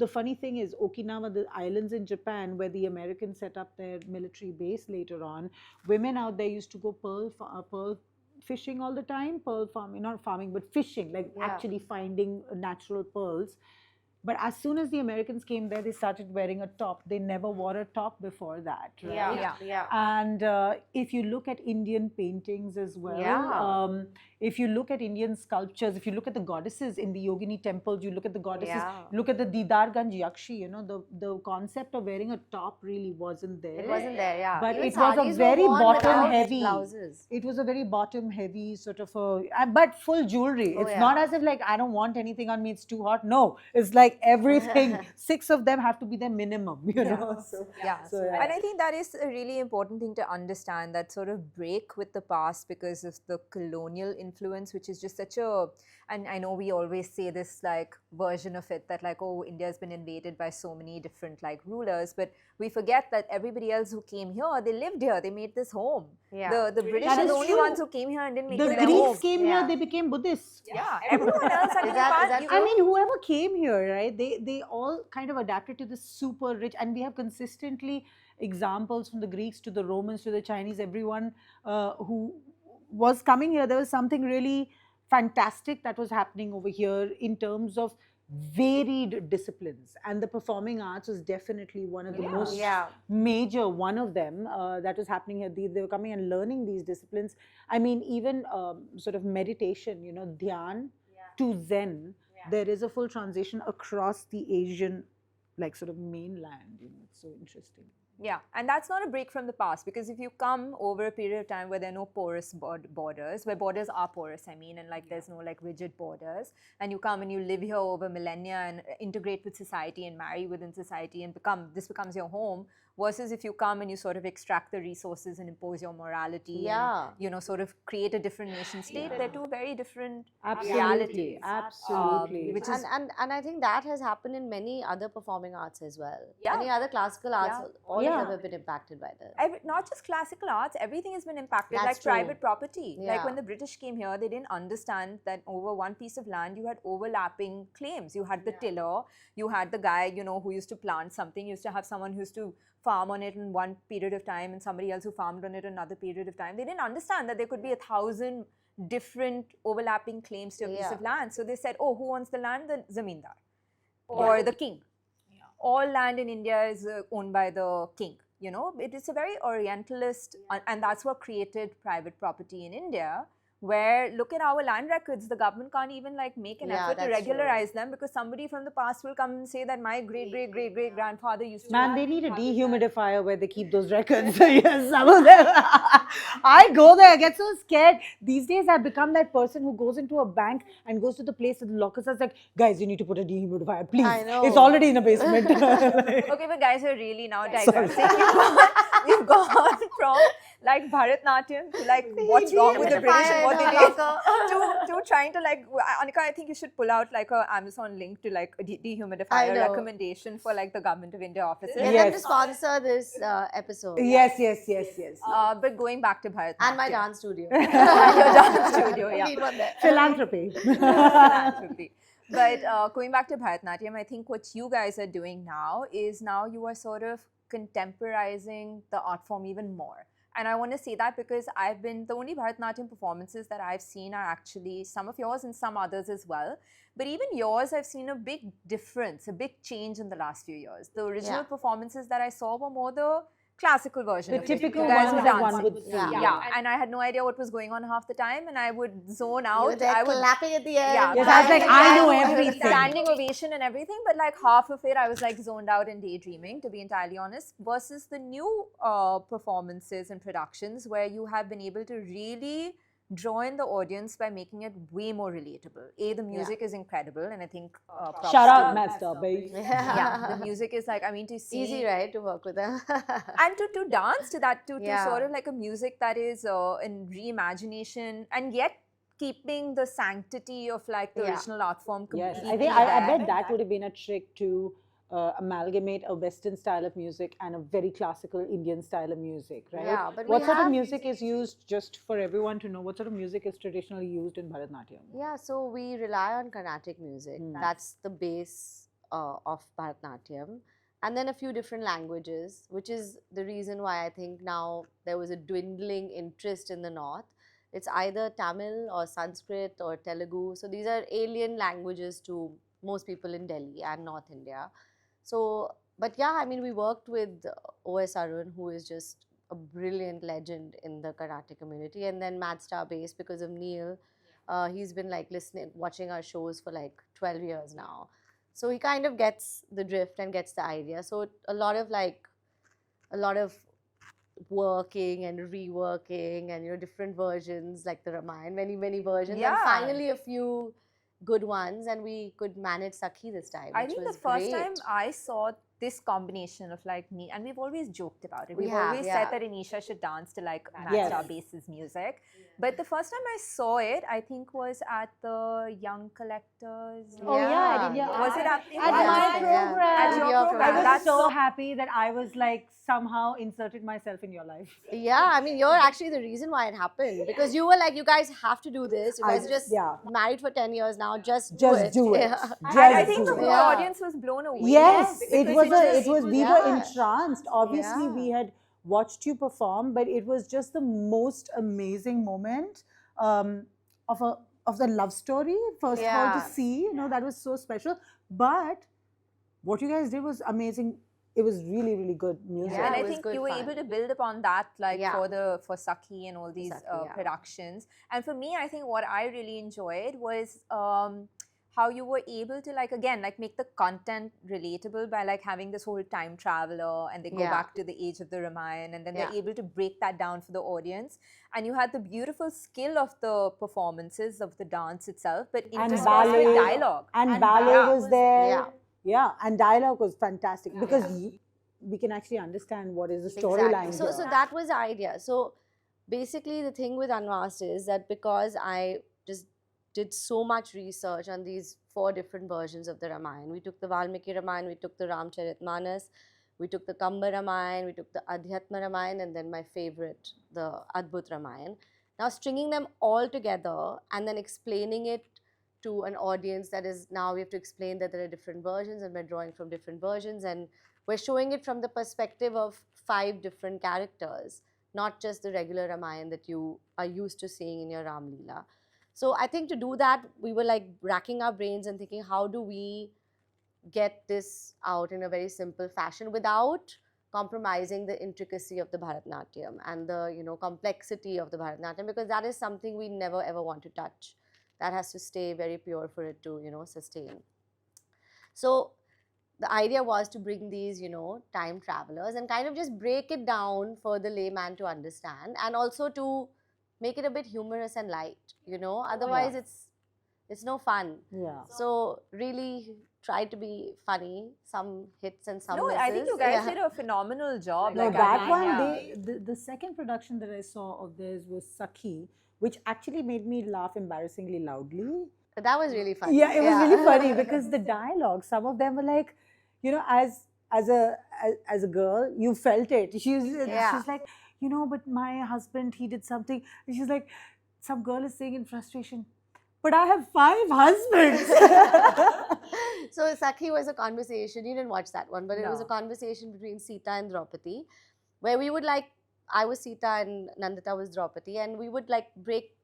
the funny thing is, Okinawa, the islands in Japan where the Americans set up their military base later on, women out there used to go pearl fishing all the time, pearl farming, not farming but fishing, like Yeah. actually finding natural pearls. But as soon as the Americans came there, they started wearing a top. They never wore a top before that, right? Yeah. And if you look at Indian paintings as well, Yeah. if you look at Indian sculptures, if you look at the goddesses in the Yogini temples, you look at the goddesses, Yeah. look at the Didarganj Yakshi, you know, the concept of wearing a top really wasn't there. It wasn't there, yeah. But Even it was a saris were very worn bottom without heavy. blouses. It was a very bottom heavy sort of a, but full jewelry. Oh, It's yeah. not as if like, I don't want anything on me, it's too hot. No, it's like everything, 6 of them have to be the minimum, you know. So, Yeah. So, yeah. And I think that is a really important thing to understand, that sort of break with the past because of the colonial influence, which is just such a, and I know we always say this like version of it that like, oh, India's been invaded by so many different like rulers, but we forget that everybody else who came here, they lived here, they made this home. Yeah. The British That are is the only true. ones who came here and didn't make The it their Greeks home. came here, Yeah. they became Buddhists. Yeah, everyone else. I mean, Is that you I mean, whoever came here, right? They all kind of adapted to this super rich, and we have consistently examples from the Greeks to the Romans to the Chinese. Everyone who was coming here, there was something really fantastic that was happening over here in terms of varied disciplines, and the performing arts was definitely one of the most Yeah. major one of them that was happening here. They were coming and learning these disciplines. I mean, even sort of meditation, you know, dhyan to zen, there is a full transition across the Asian, like, sort of mainland. You know, it's so interesting. Yeah, and that's not a break from the past, because if you come over a period of time where there are no porous borders, where borders are porous, I mean, and like there's no like rigid borders, and you come and you live here over millennia and integrate with society and marry within society and this becomes your home, versus if you come and you sort of extract the resources and impose your morality and, you know, sort of create a different nation state, they're two very different realities. Absolutely. Which is And I think that has happened in many other performing arts as well. Yeah. Many other classical arts, all of them have been impacted by this. not just classical arts, everything has been impacted. That's like true. private property. Like Yeah. when the British came here, they didn't understand that over one piece of land you had overlapping claims. You had the tiller, you had the guy, you know, who used to plant something, you used to have someone who used to farm on it in one period of time and somebody else who farmed on it another period of time. They didn't understand that there could be 1,000 different overlapping claims to a piece of land. So they said, oh, who owns the land? The zamindar or the king. All land in India is owned by the king. You know, it is a very orientalist, and that's what created private property in India. Where look at our land records, the government can't even like make an effort to that's regularize them, because somebody from the past will come and say that my great great great great grandfather used to. Man, they need a dehumidifier where they keep those records. Yes, some of them. I go there, I get so scared. These days, I've become that person who goes into a bank and goes to the place with the lockers. I was like, guys, you need to put a dehumidifier, please. I know. It's already in a basement. Okay, but guys are really now digressing. We've gone from like Bharatnatyam to like what's wrong with the British and what they did to trying to like, Anica, I think you should pull out like a Amazon link to like a dehumidifier recommendation for like the Government of India offices. Get them to sponsor this episode. Yes. But going back to Bharatnatyam. And my dance studio. And your dance studio, We need one there. Philanthropy. Philanthropy. But going back to Bharatnatyam, I think what you guys are doing now is now you are sort of contemporizing the art form even more. And I want to say that because the only Bharatanatyam performances that I've seen are actually some of yours and some others as well. But even yours, I've seen a big difference, a big change in the last few years. The original performances that I saw were more the classical version. The of typical it. You guys ones were that dancing. one would see. Yeah, and I had no idea what was going on half the time, and I would zone out. You were there I would clapping at the end. Yeah, Yes, I was like, I know everything. standing ovation and everything, but like half of it, I was like zoned out and daydreaming, to be entirely honest. Versus the new performances and productions where you have been able to really draw in the audience by making it way more relatable. The music is incredible, and I think Shout out, Master Bass. yeah, the music is like, I mean, to see Easy, right, to work with them. and to dance to that, to sort of like a music that is in reimagination and yet keeping the sanctity of like the original art form completely. Yes, I think I bet that would have been a trick to amalgamate a Western style of music and a very classical Indian style of music, right? Yeah, but what we sort of have music is used, just for everyone to know, what sort of music is traditionally used in Bharatanatyam? Yeah, so we rely on Carnatic music. That's the base of Bharatanatyam. And then a few different languages, which is the reason why I think now there was a dwindling interest in the north. It's either Tamil or Sanskrit or Telugu. So these are alien languages to most people in Delhi and North India. So, but yeah, I mean, we worked with O.S. Arun, who is just a brilliant legend in the Carnatic community. And then Mad Star Bass, because of Neil, he's been like watching our shows for like 12 years now. So he kind of gets the drift and gets the idea. So a lot of working and reworking and different versions, like the Ramayana, many versions. Yeah. And finally a few good ones, and we could manage Sakhi this time. I think the first time I saw this combination of like me, and we've always joked about it. We We've have, always yeah. said that Aneesha should dance to like match Yes. our bass's music. But the first time I saw it, I think was at the Young Collectors. Oh yeah, I did. Yeah. Was it at my program? At your program. I was That's so happy that I was like somehow inserted myself in your life. Yeah, I mean, you're actually the reason why it happened, because you were like, you guys have to do this. You guys are just married for 10 years now. Just do it. Yeah. I think the whole audience was blown away. Yes, it was. We were yeah. entranced. Obviously, Yeah. we had watched you perform, but it was just the most amazing moment of the love story. First of all, Yeah. to see, you know, that was so special. But what you guys did was amazing. It was really, really good music. And it I was think good you were fun. able to build upon that, like Yeah. for Sakhi and all these Sakhi, yeah. productions. And for me, I think what I really enjoyed was how you were able to like again like make the content relatable by like having this whole time traveler, and they go Yeah. back to the age of the Ramayana, and then they're Yeah. able to break that down for the audience. And you had the beautiful skill of the performances of the dance itself, but interspersed ballet. with dialogue. And ballet was there. Yeah. Yeah, and dialogue was fantastic because we can actually understand what is the storyline. Exactly. So that was the idea. So basically, the thing with Unmasked is that because I just did so much research on these 4 different versions of the Ramayana. We took the Valmiki Ramayana, we took the Ramcharitmanas, we took the Kamba Ramayana, we took the Adhyatma Ramayana, and then my favorite, the Adbhut Ramayana. Now stringing them all together and then explaining it to an audience that is now we have to explain that there are different versions and we're drawing from different versions, and we're showing it from the perspective of 5 different characters, not just the regular Ramayana that you are used to seeing in your Ram Leela. So I think to do that, we were like racking our brains and thinking, how do we get this out in a very simple fashion without compromising the intricacy of the Bharatanatyam and the, you know, complexity of the Bharatanatyam, because that is something we never ever want to touch. That has to stay very pure for it to, you know, sustain. So the idea was to bring these, you know, time travelers and kind of just break it down for the layman to understand, and also to make it a bit humorous and light, you know, otherwise it's no fun. Yeah. So really try to be funny, some hits and some No, misses. I think you guys did a phenomenal job. No, like, that I one, think, the second production that I saw of theirs was Sakhi, which actually made me laugh embarrassingly loudly. That was really funny. Yeah, it was really funny because the dialogue, some of them were like, you know, as a girl, you felt it. She's like, you know, but my husband, he did something. And she's like, some girl is saying in frustration, but I have 5 husbands. So Sakhi was a conversation, you didn't watch that one, but it was a No. conversation between Sita and Draupadi, where we would like, I was Sita and Nandita was Draupadi, and we would like break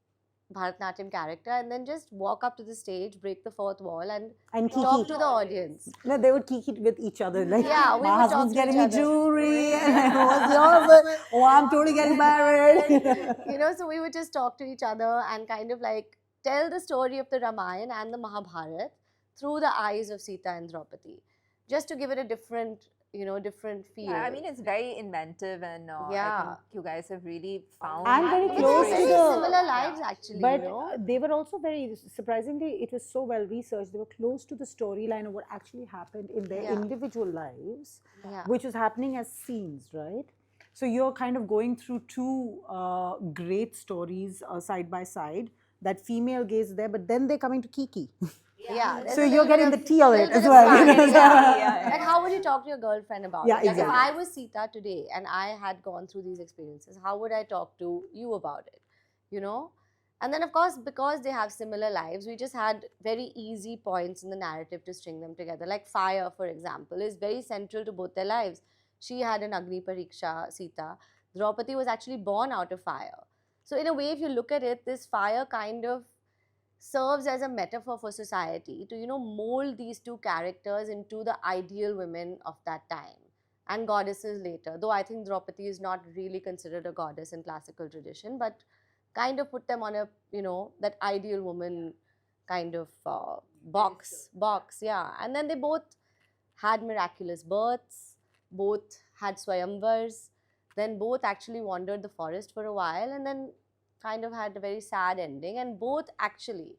Bharatanatyam character and then just walk up to the stage, break the 4th wall, and talk to the audience. No, they would kiki with each other. Like, Yeah, we my would husband's talk to getting each me other. jewelry, and what's yours? Oh, I'm totally getting married. You know, so we would just talk to each other and kind of like tell the story of the Ramayana and the Mahabharata through the eyes of Sita and Draupadi, just to give it a different, you know, different feel. Yeah, I mean, it's very inventive, and I Yeah. think you guys have really found And very It's close to very the- similar lives actually, But you know. they were also very, surprisingly, it was so well researched. They were close to the storyline of what actually happened in their Yeah. individual lives, Yeah. which was happening as scenes, right? So you're kind of going through 2 great stories side by side. That female gaze there, but then they're coming to Kiki. Yeah. there's So a you're little getting bit the of- tea on little it bit as of well. fun, You know? yeah. Like, how would you talk to your girlfriend about Yeah, it? Like, exactly. if I was Sita today and I had gone through these experiences, how would I talk to you about it? You know? And then, of course, because they have similar lives, we just had very easy points in the narrative to string them together. Like fire, for example, is very central to both their lives. She had an Agni Pariksha, Sita. Draupadi was actually born out of fire. So, in a way, if you look at it, this fire kind of serves as a metaphor for society to, you know, mold these 2 characters into the ideal women of that time and goddesses later. Though I think Draupadi is not really considered a goddess in classical tradition, but kind of put them on a, you know, that ideal woman kind of box, yeah. And then they both had miraculous births, both had swayamvars, then both actually wandered the forest for a while, and then kind of had a very sad ending, and both actually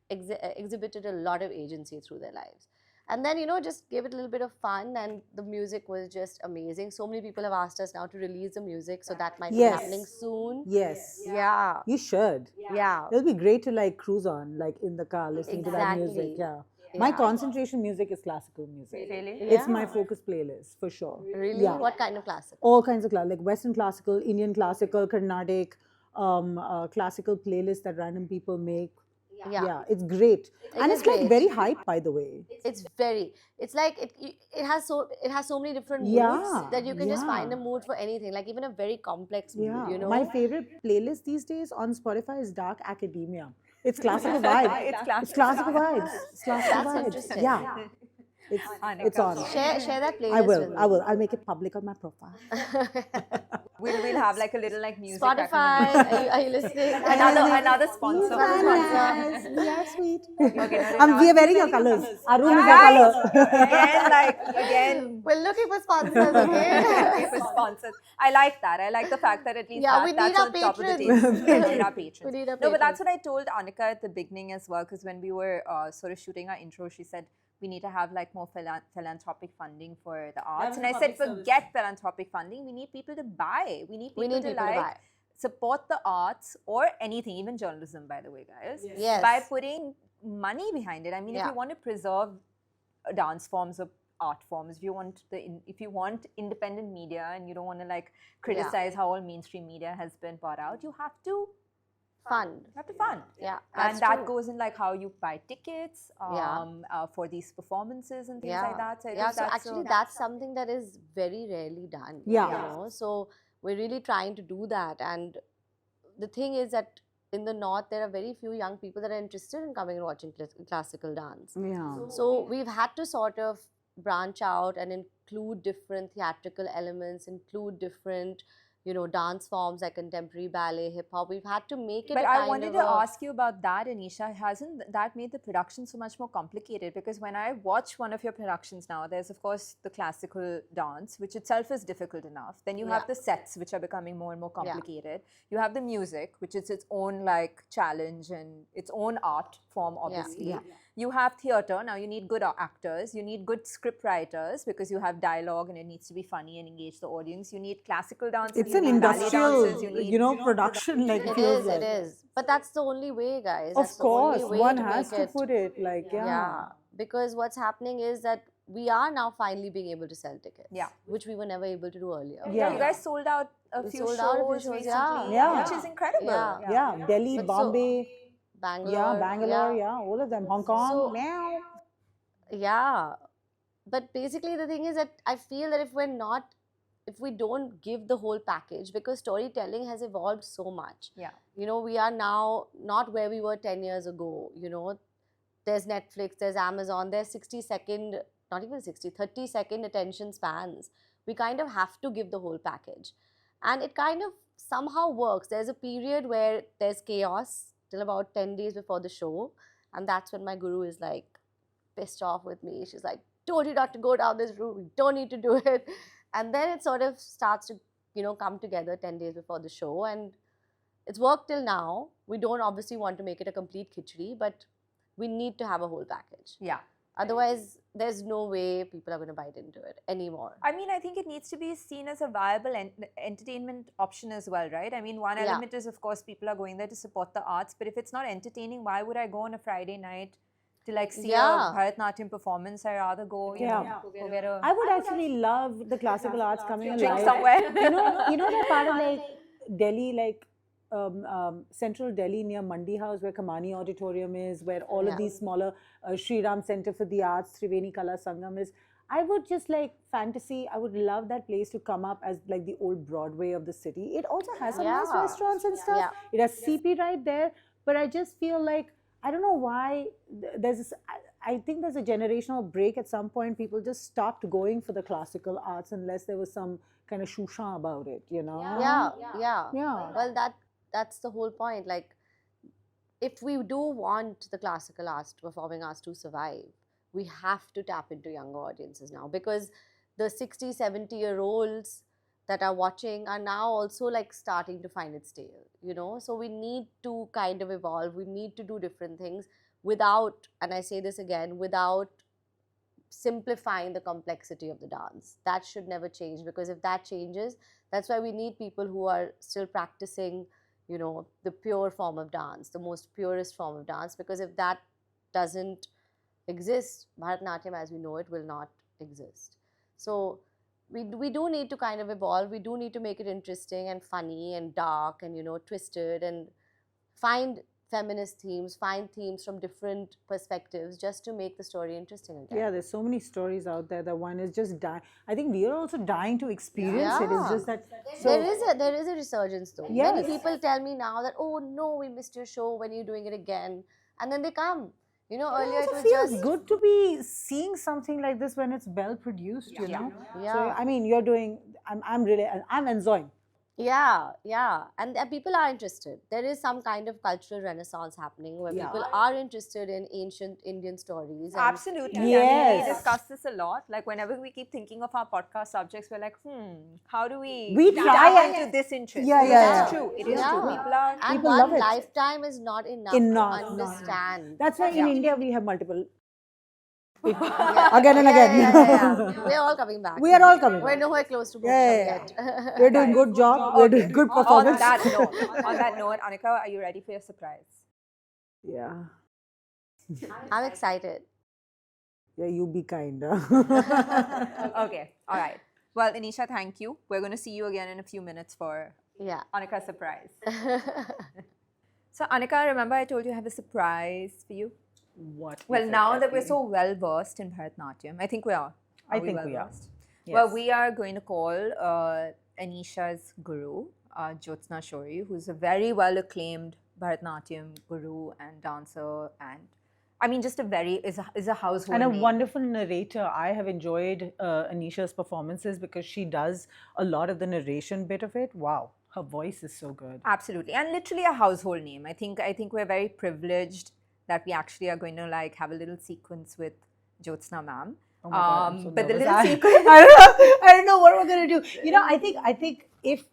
exhibited a lot of agency through their lives. And then, just give it a little bit of fun, and the music was just amazing. So many people have asked us now to release the music, so that might be happening soon. Yes. Yeah. You should. Yeah. It'll be great to like cruise on, like in the car, listening to that music. Exactly. Yeah. My concentration music is classical music. Really? It's my focus playlist for sure. Really? Yeah. What kind of classical? All kinds of like Western classical, Indian classical, Carnatic, classical playlists that random people make. Yeah, it's great. And it's like very hype, by the way. It's like it has so many different moods Yeah, that you can just find yeah. a mood for anything, like even a very complex mood, Yeah. My favorite playlist these days on Spotify is Dark Academia. It's classical vibes. It's classical vibes. It's classical That's vibes. interesting. Yeah. It's on. Share that playlist I will. with me. I will. I'll make it public on my profile. We'll have like a little like music Spotify, recommendation. are you listening? Another sponsor. Yes, we are sweet. Okay, no, We are wearing your colors. Our room is your color. Again. We're looking for sponsors, okay? For sponsors. I like that. I like the fact that at least we that's need our on top of the patrons. table. We need our patrons. We need our No, but that's patrons. what I told Anica at the beginning as well, because when we were sort of shooting our intro, she said, we need to have like more philanthropic funding for the arts. And I said, forget philanthropic funding. We need people to buy. We need people to buy. Support the arts or anything, even journalism, by the way, guys. Yes. By putting money behind it. I mean, if you want to preserve dance forms or art forms, if you want independent media and you don't want to like criticize how all mainstream media has been bought out, you have to fund. Yeah, that's and that true. goes in like how you buy tickets for these performances and things like that. So I think so actually that's something that is very rarely done. Yeah. So we're really trying to do that. And the thing is that in the North, there are very few young people that are interested in coming and watching classical dance. Yeah. So we've had to sort of branch out and include different theatrical elements, include different dance forms like contemporary ballet, hip hop. We've had to make it. But I wanted to ask you about that, Aneesha. Hasn't that made the production so much more complicated? Because when I watch one of your productions now, there's of course the classical dance, which itself is difficult enough. Then you have the sets, which are becoming more and more complicated. You have the music, which is its own like challenge and its own art form, obviously. You have theatre. Now you need good actors. You need good script writers because you have dialogue and it needs to be funny and engage the audience. You need classical dance. It's an industrial, production. Like it is. But that's the only way, guys. Of course, one has to put it like because what's happening is that we are now finally being able to sell tickets. Which we were never able to do earlier. You guys sold out a few shows recently, which is incredible. Delhi, Bombay. Bangalore. Bangalore, all of them. Hong Kong, But basically the thing is that I feel that if we don't give the whole package, because storytelling has evolved so much. We are now not where we were 10 years ago. There's Netflix, there's Amazon, there's 60-second, not even 60, 30-second attention spans. We kind of have to give the whole package. And it kind of somehow works. There's a period where there's chaos till about 10 days before the show. And that's when my guru is like pissed off with me. She's like, told you not to go down this route. We don't need to do it. And then it sort of starts to, come together 10 days before the show. And it's worked till now. We don't obviously want to make it a complete khichdi, but we need to have a whole package. Otherwise, there's no way people are going to bite into it anymore. I mean, I think it needs to be seen as a viable entertainment option as well, right? I mean, one element is, of course, people are going there to support the arts. But if it's not entertaining, why would I go on a Friday night to like see a Bharatanatyam performance? I rather go, go get a... I would actually love the classical arts coming drink alive. somewhere. You know that part of like Delhi, like central Delhi near Mandi House, where Kamani Auditorium is, where all of these smaller Sri Ram Center for the Arts, Triveni Kala Sangam is. I would just like fantasy. I would love that place to come up as like the old Broadway of the city. It also has some nice restaurants and stuff. It has CP right there. But I just feel like, I don't know why there's this, I think there's a generational break at some point. People just stopped going for the classical arts unless there was some kind of shusha about it, Well, that's the whole point. Like, if we do want the classical arts, performing arts to survive, we have to tap into younger audiences now, because the 60, 70-year-olds that are watching are now also like starting to find it stale, So we need to kind of evolve. We need to do different things without, and I say this again, without simplifying the complexity of the dance. That should never change, because if that changes, that's why we need people who are still practicing, you know, the pure form of dance, the most purest form of dance, because if that doesn't exist, Bharatanatyam as we know it will not exist. So we do need to kind of evolve. We do need to make it interesting and funny and dark and, you know, twisted, and find feminist themes, find themes from different perspectives, just to make the story interesting again. Yeah, there's so many stories out there that one is just dying. I think we are also dying to experience it. It's just that there is a resurgence though. Yes. Many people tell me now that, oh no, we missed your show, when you're doing it again, and then they come. You know, earlier it was feels just good to be seeing something like this when it's well produced, you know. Yeah. So I mean, you're doing. I'm enjoying. Yeah, and people are interested. There is some kind of cultural renaissance happening where people are interested in ancient Indian stories. And Absolutely. Yes. I mean, we discuss this a lot. Like whenever we keep thinking of our podcast subjects, we're like, how do we try tap and- into this interest? Yeah, Because yeah, it's yeah. true. It is Yeah. true. People are. And People one love it. lifetime is not enough, Enough, to no. understand. That's why in Yeah. India we have multiple. Yeah. Again and again. Yeah. We're all coming back. We are all coming We're back. nowhere close to Bhopal Yeah. yet. We're doing good job. We're doing good On performance. that note, Anica, are you ready for your surprise? Yeah. I'm excited. Yeah, you be kind. Okay. All right. Well, Aneesha, thank you. We're going to see you again in a few minutes for Yeah. Anica's surprise. So, Anica, remember I told you I have a surprise for you? What? Well, is it, now that we're Kathy? so well versed in Bharatanatyam, I think we are. I think we are. well-versed? Yes. Well, we are going to call Aneesha's guru, Jyotsna Shourie, who's a very well acclaimed Bharatanatyam guru and dancer, and I mean, just is a household And a name. wonderful narrator. I have enjoyed Aneesha's performances because she does a lot of the narration bit of it. Wow, her voice is so good. Absolutely, and literally a household name. I think we're very privileged that we actually are going to like have a little sequence with Jyotsna ma'am. Oh my God, I'm so but the nervous. little I sequence. I don't know what we're gonna do. You know, I think if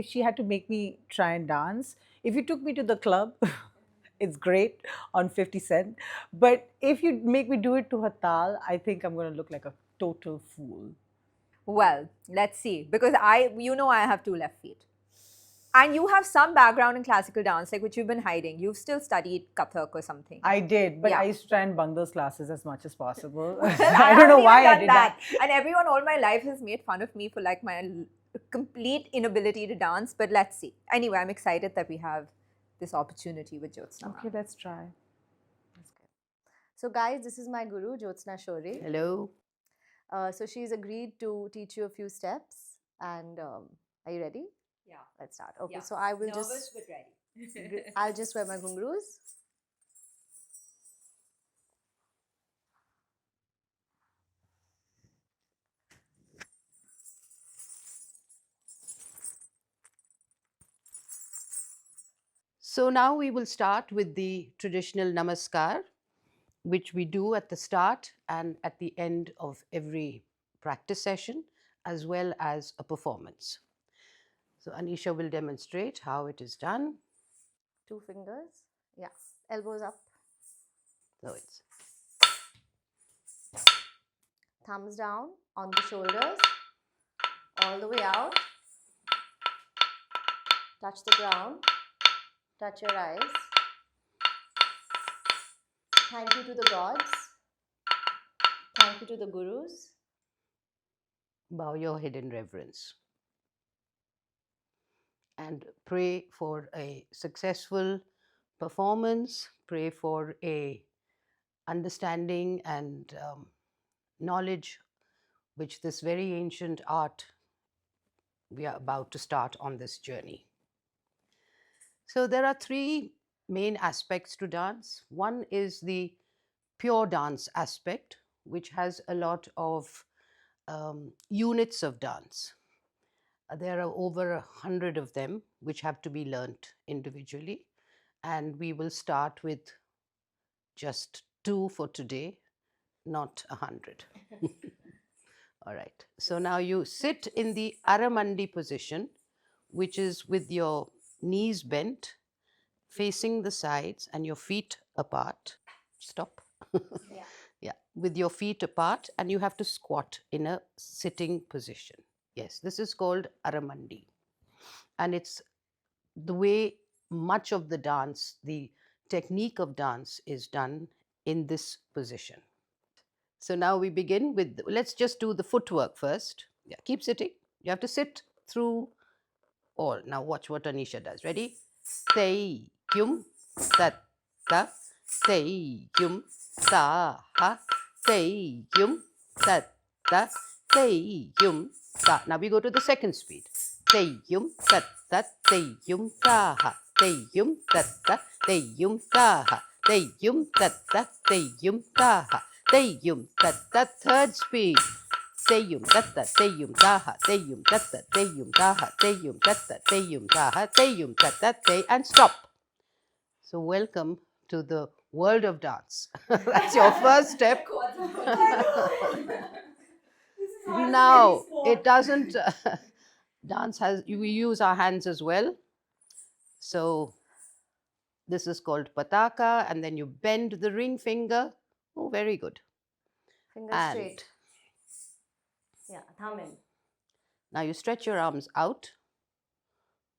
she had to make me try and dance, if you took me to the club, it's great on 50 Cent. But if you make me do it to her tal, I think I'm gonna look like a total fool. Well, let's see, because I have 2 left feet. And you have some background in classical dance, like which you've been hiding. You've still studied Kathak or something. I did, but Yeah. I used to try and bunk those classes as much as possible. Well, I don't know haven't why even I done did that. And everyone all my life has made fun of me for like my complete inability to dance. But let's see. Anyway, I'm excited that we have this opportunity with Jyotsna. Okay, let's try. So guys, this is my guru, Jyotsna Shourie. Hello. So she's agreed to teach you a few steps. And are you ready? Yeah. Let's start. Okay, so I will Nervous just, but ready. I'll just wear my ghungroos. So now we will start with the traditional namaskar, which we do at the start and at the end of every practice session, as well as a performance. So Aneesha will demonstrate how it is done. 2 fingers. Yeah. Elbows up. So it's Thumbs down on the shoulders. All the way out. Touch the ground. Touch your eyes. Thank you to the gods. Thank you to the gurus. bow your head in reverence. And pray for a successful performance, pray for a understanding and knowledge which this very ancient art we are about to start on this journey. So there are 3 main aspects to dance. One is the pure dance aspect, which has a lot of units of dance. There are over 100 of them which have to be learnt individually, and we will start with just 2 for today, not 100. All right. So now you sit in the Aramandi position, which is with your knees bent, facing the sides and your feet apart. Stop. Yeah, with your feet apart, and you have to squat in a sitting position. Yes, this is called Aramandi. And it's the way much of the dance, the technique of dance is done in this position. So now we begin with, let's just do the footwork first. Yeah, keep sitting. You have to sit through all. Now watch what Aneesha does. Ready? Tei, yum, tat, ta, tei, yum, ta, ha, tei, yum, tat, ta, tei, yum, ta. Now we go to the second speed. Tei, yum, tat, tat, tei, yum, ta, ha, tei, yum, tat, tat, tei, yum, ta, ha, tei, yum, tat, tat, tei, yum, ta, ha, tei, yum, tat, tat. Third speed. Teyum tatta teyum taha teyum tatta teyum taha teyum tatta teyum taha teyum tatta te, and stop. So welcome to the world of dance. That's your first step. Now it doesn't dance has, we use our hands as well. So this is called pataka, and then you bend the ring finger. Oh, very good. Finger And straight. Yeah, thumb in. now you stretch your arms out.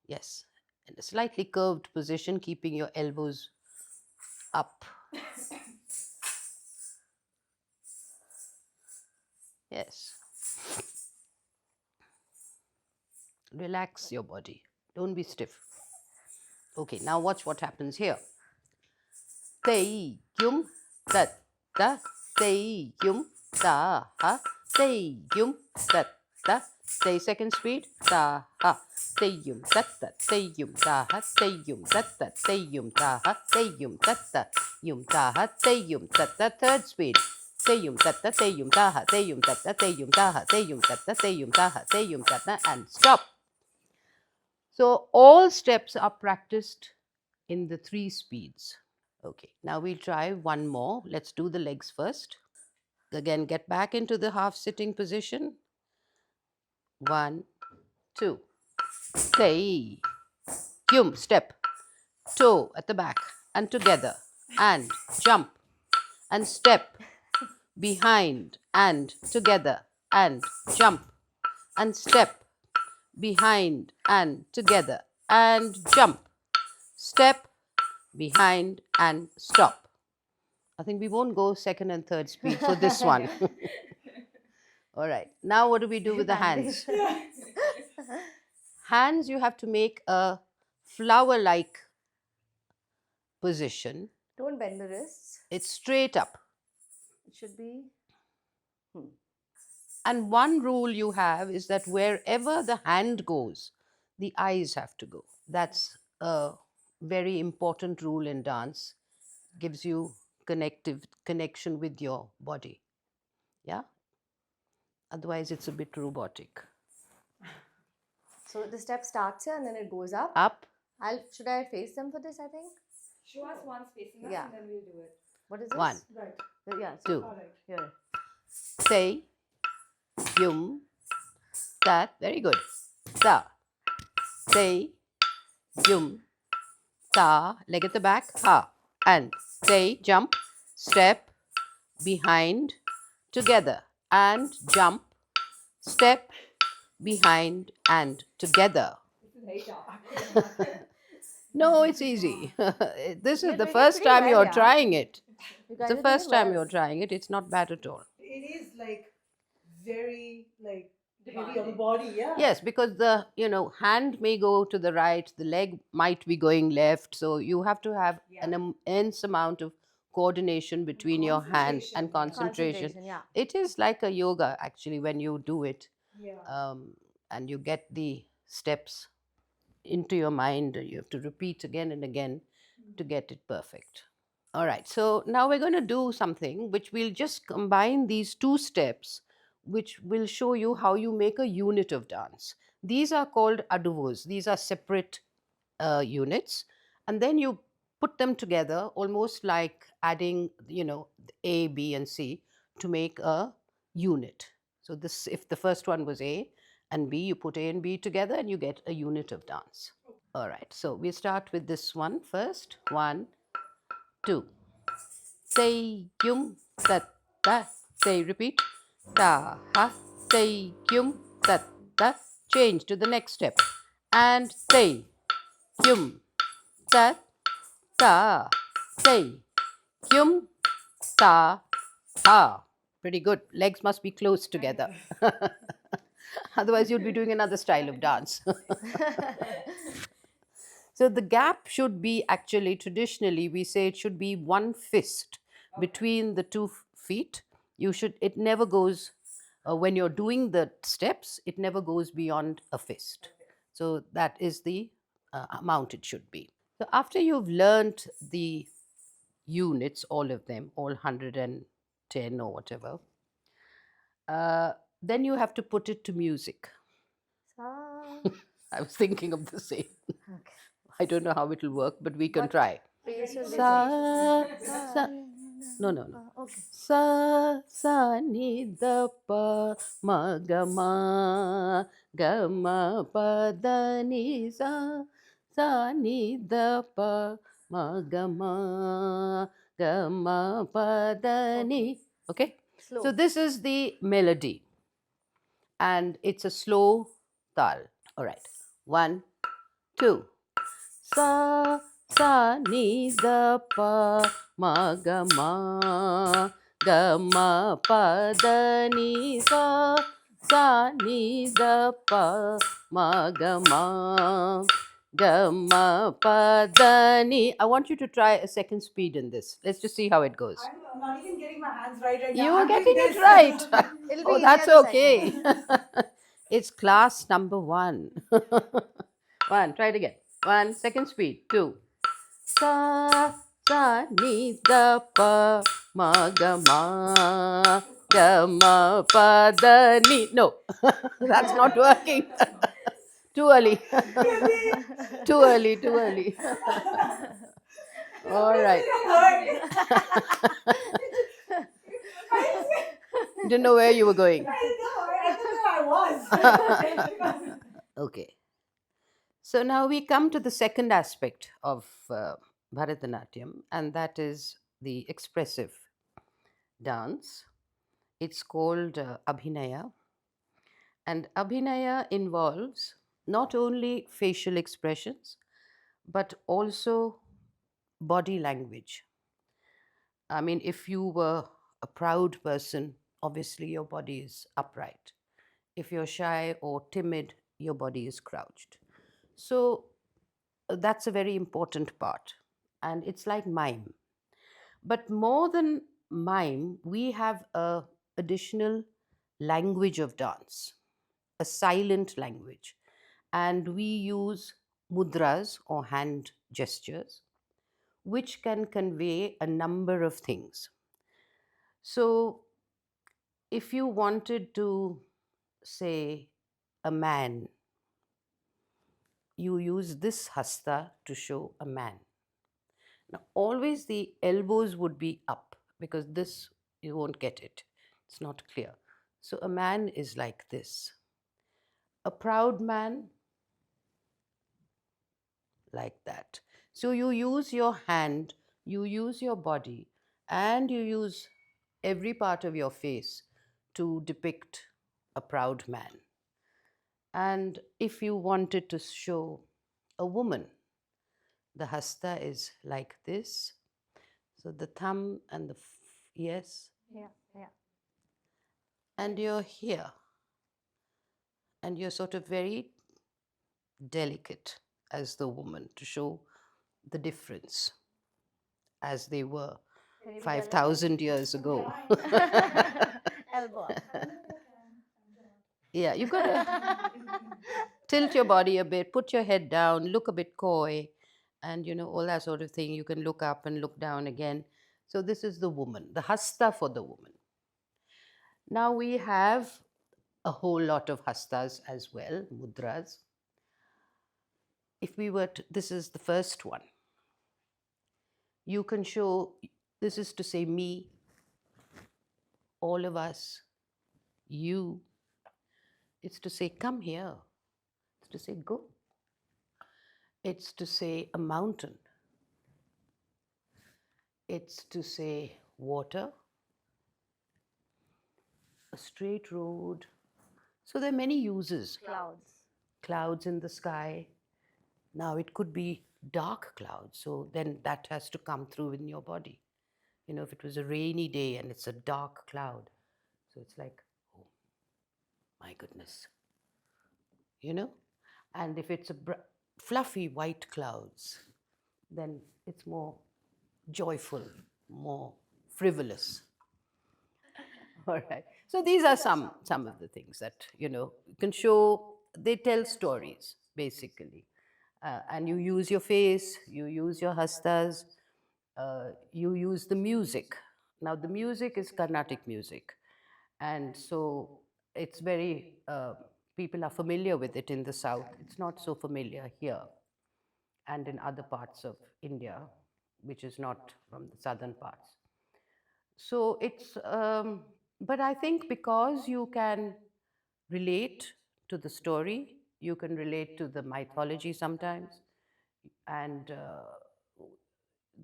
Yes, in a slightly curved position, keeping your elbows up. Yes. Relax your body. Don't be stiff. Okay, now watch what happens here. Tei yum tat ta tei yum ta ha tei yum tat ta tei, second speed, ta ha tei yum tat ta tei yum ta ha tei yum tat ta tei yum ta ha tei yum tat ta yum ta ha tei yum tat ta, third speed. Tei yum tat ta tei yum ta ha tei yum tat ta tei yum ta ha tei yum tat ta tei yum ta ha tei yum tat ta, and stop. So all steps are practiced in the 3 speeds. Okay, now we'll try one more. Let's do the legs first. Again, get back into the half sitting position. 1, 2. Tei, yum, step, toe at the back and together, and jump, and step, behind and together, and jump, and step, behind and together, and jump, step, behind, and stop. I think we won't go second and third speed for this one. All right. Now what do we do with the hands? Hands, you have to make a flower-like position. Don't bend the wrists. It's straight up. It should be. And one rule you have is that wherever the hand goes, the eyes have to go. That's a very important rule in dance. Gives you connection with your body. Yeah? Otherwise, it's a bit robotic. So the step starts here and then it goes up. Up. Should I face them for this, I think? Show us one facing us, Yeah. and then we'll do it. What is this? 1. Right. Yeah. Two. All right. Here. Tei, yum, tat, very good. Ta, tei, yum, ta, leg at the back, ha, and tei, jump, step, behind, together, and jump, step, behind, and together. No, it's easy. This is You're the doing it first pretty time well, you're yeah. trying it. You It's guys the are doing first it time well. you're trying it. It's not bad at all. It is like very like heavy on the body, yeah. Yes, because the hand may go to the right, the leg might be going left, so you have to have an immense amount of coordination between your hands and concentration. Yeah. It is like a yoga actually when you do it, Yeah. and you get the steps into your mind. You have to repeat again and again to get it perfect. All right, so now we're going to do something which we'll just combine these 2 steps, which will show you how you make a unit of dance. These are called aduvos. These are separate units, and then you put them together almost like adding, A, B, and C to make a unit. So this, if the first one was A and B, you put A and B together and you get a unit of dance. All right, so we start with this one first. 1, 2. Tei yum tat ta, say, repeat. Ta, ha, say, kyum, tat, ta. Change to the next step. And say, kyum, tat, ta, say, kyum, ta, ha. Pretty good. Legs must be close together. Otherwise, you'd be doing another style of dance. So the gap should be actually, traditionally, we say it should be one fist between the two feet. It never goes, when you're doing the steps, it never goes beyond a fist. So that is the amount it should be. So after you've learned the units, all of them, all 110 or whatever, then you have to put it to music. I was thinking of the same. Okay. I don't know how it will work, but we can What try. pace will they Sa, take? sa, no, no, no. Okay. Sa, sa, ni, da, pa, ma, ga, ma, pa, da, ni, sa, ni, da, pa, ma, ga, ma, pa, da, ni. Okay? Slow. So this is the melody, and it's a slow tal. All right. 1, 2. Sa, sa, ni, da, pa, ma, ga, ma, pa, da, ni, sa, ni, da, pa, ma, ga, pa, da, ni. I want you to try a second speed in this. Let's just see how it goes. I'm not even getting my hands right now. You are I'm doing getting it this. right. It'll be Oh, easier that's the okay. second. It's class number 1. 1, try it again. 1, second speed. 2. Sa, sa, ni, da, pa, ma, ga, ma, pa, da, ni. No, that's not working. Too early. Too early, too early. All right. Didn't know where you were going. I was. Okay. So now we come to the second aspect of Bharatanatyam, and that is the expressive dance. It's called Abhinaya. And Abhinaya involves not only facial expressions, but also body language. I mean, if you were a proud person, obviously your body is upright. If you're shy or timid, your body is crouched. So that's a very important part. And it's like mime. But more than mime, we have a additional language of dance, a silent language. And we use mudras or hand gestures, which can convey a number of things. So if you wanted to say a man, you use this hasta to show a man. Now, always the elbows would be up because this, you won't get it. It's not clear. So a man is like this. A proud man, like that. So you use your hand, you use your body, and you use every part of your face to depict a proud man. And if you wanted to show a woman, the hasta is like this. So the thumb and the yes. Yeah, yeah. And you're here. And you're sort of very delicate as the woman to show the difference as they were 5,000 years ago. Elbow up. Yeah, you've got to tilt your body a bit, put your head down, look a bit coy, and all that sort of thing. You can look up and look down again. So this is the woman, the hasta for the woman. Now we have a whole lot of hastas as well, mudras. If we were to, this is the first one. You can show, this is to say me, all of us, you. It's to say come here. It's to say go. It's to say a mountain. It's to say water. a straight road. So there are many uses. Clouds. Clouds in the sky. Now it could be dark clouds, so then that has to come through in your body. You know, if it was a rainy day and it's a dark cloud, so it's like, oh my goodness, you know? And if it's a fluffy white clouds, then it's more joyful, more frivolous. All right. So these are some of the things that, you know, can show, they tell stories basically. And you use your face, you use your hastas, you use the music. Now the music is Carnatic music, and so it's very, people are familiar with it in the south. It's not so familiar here and in other parts of India, which is not from the southern parts. So it's, but I think because you can relate to the story, you can relate to the mythology sometimes, and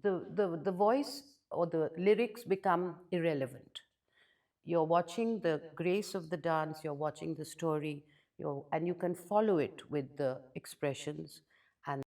the voice or the lyrics become irrelevant. You're watching the grace of the dance, you're watching the story, and you can follow it with the expressions and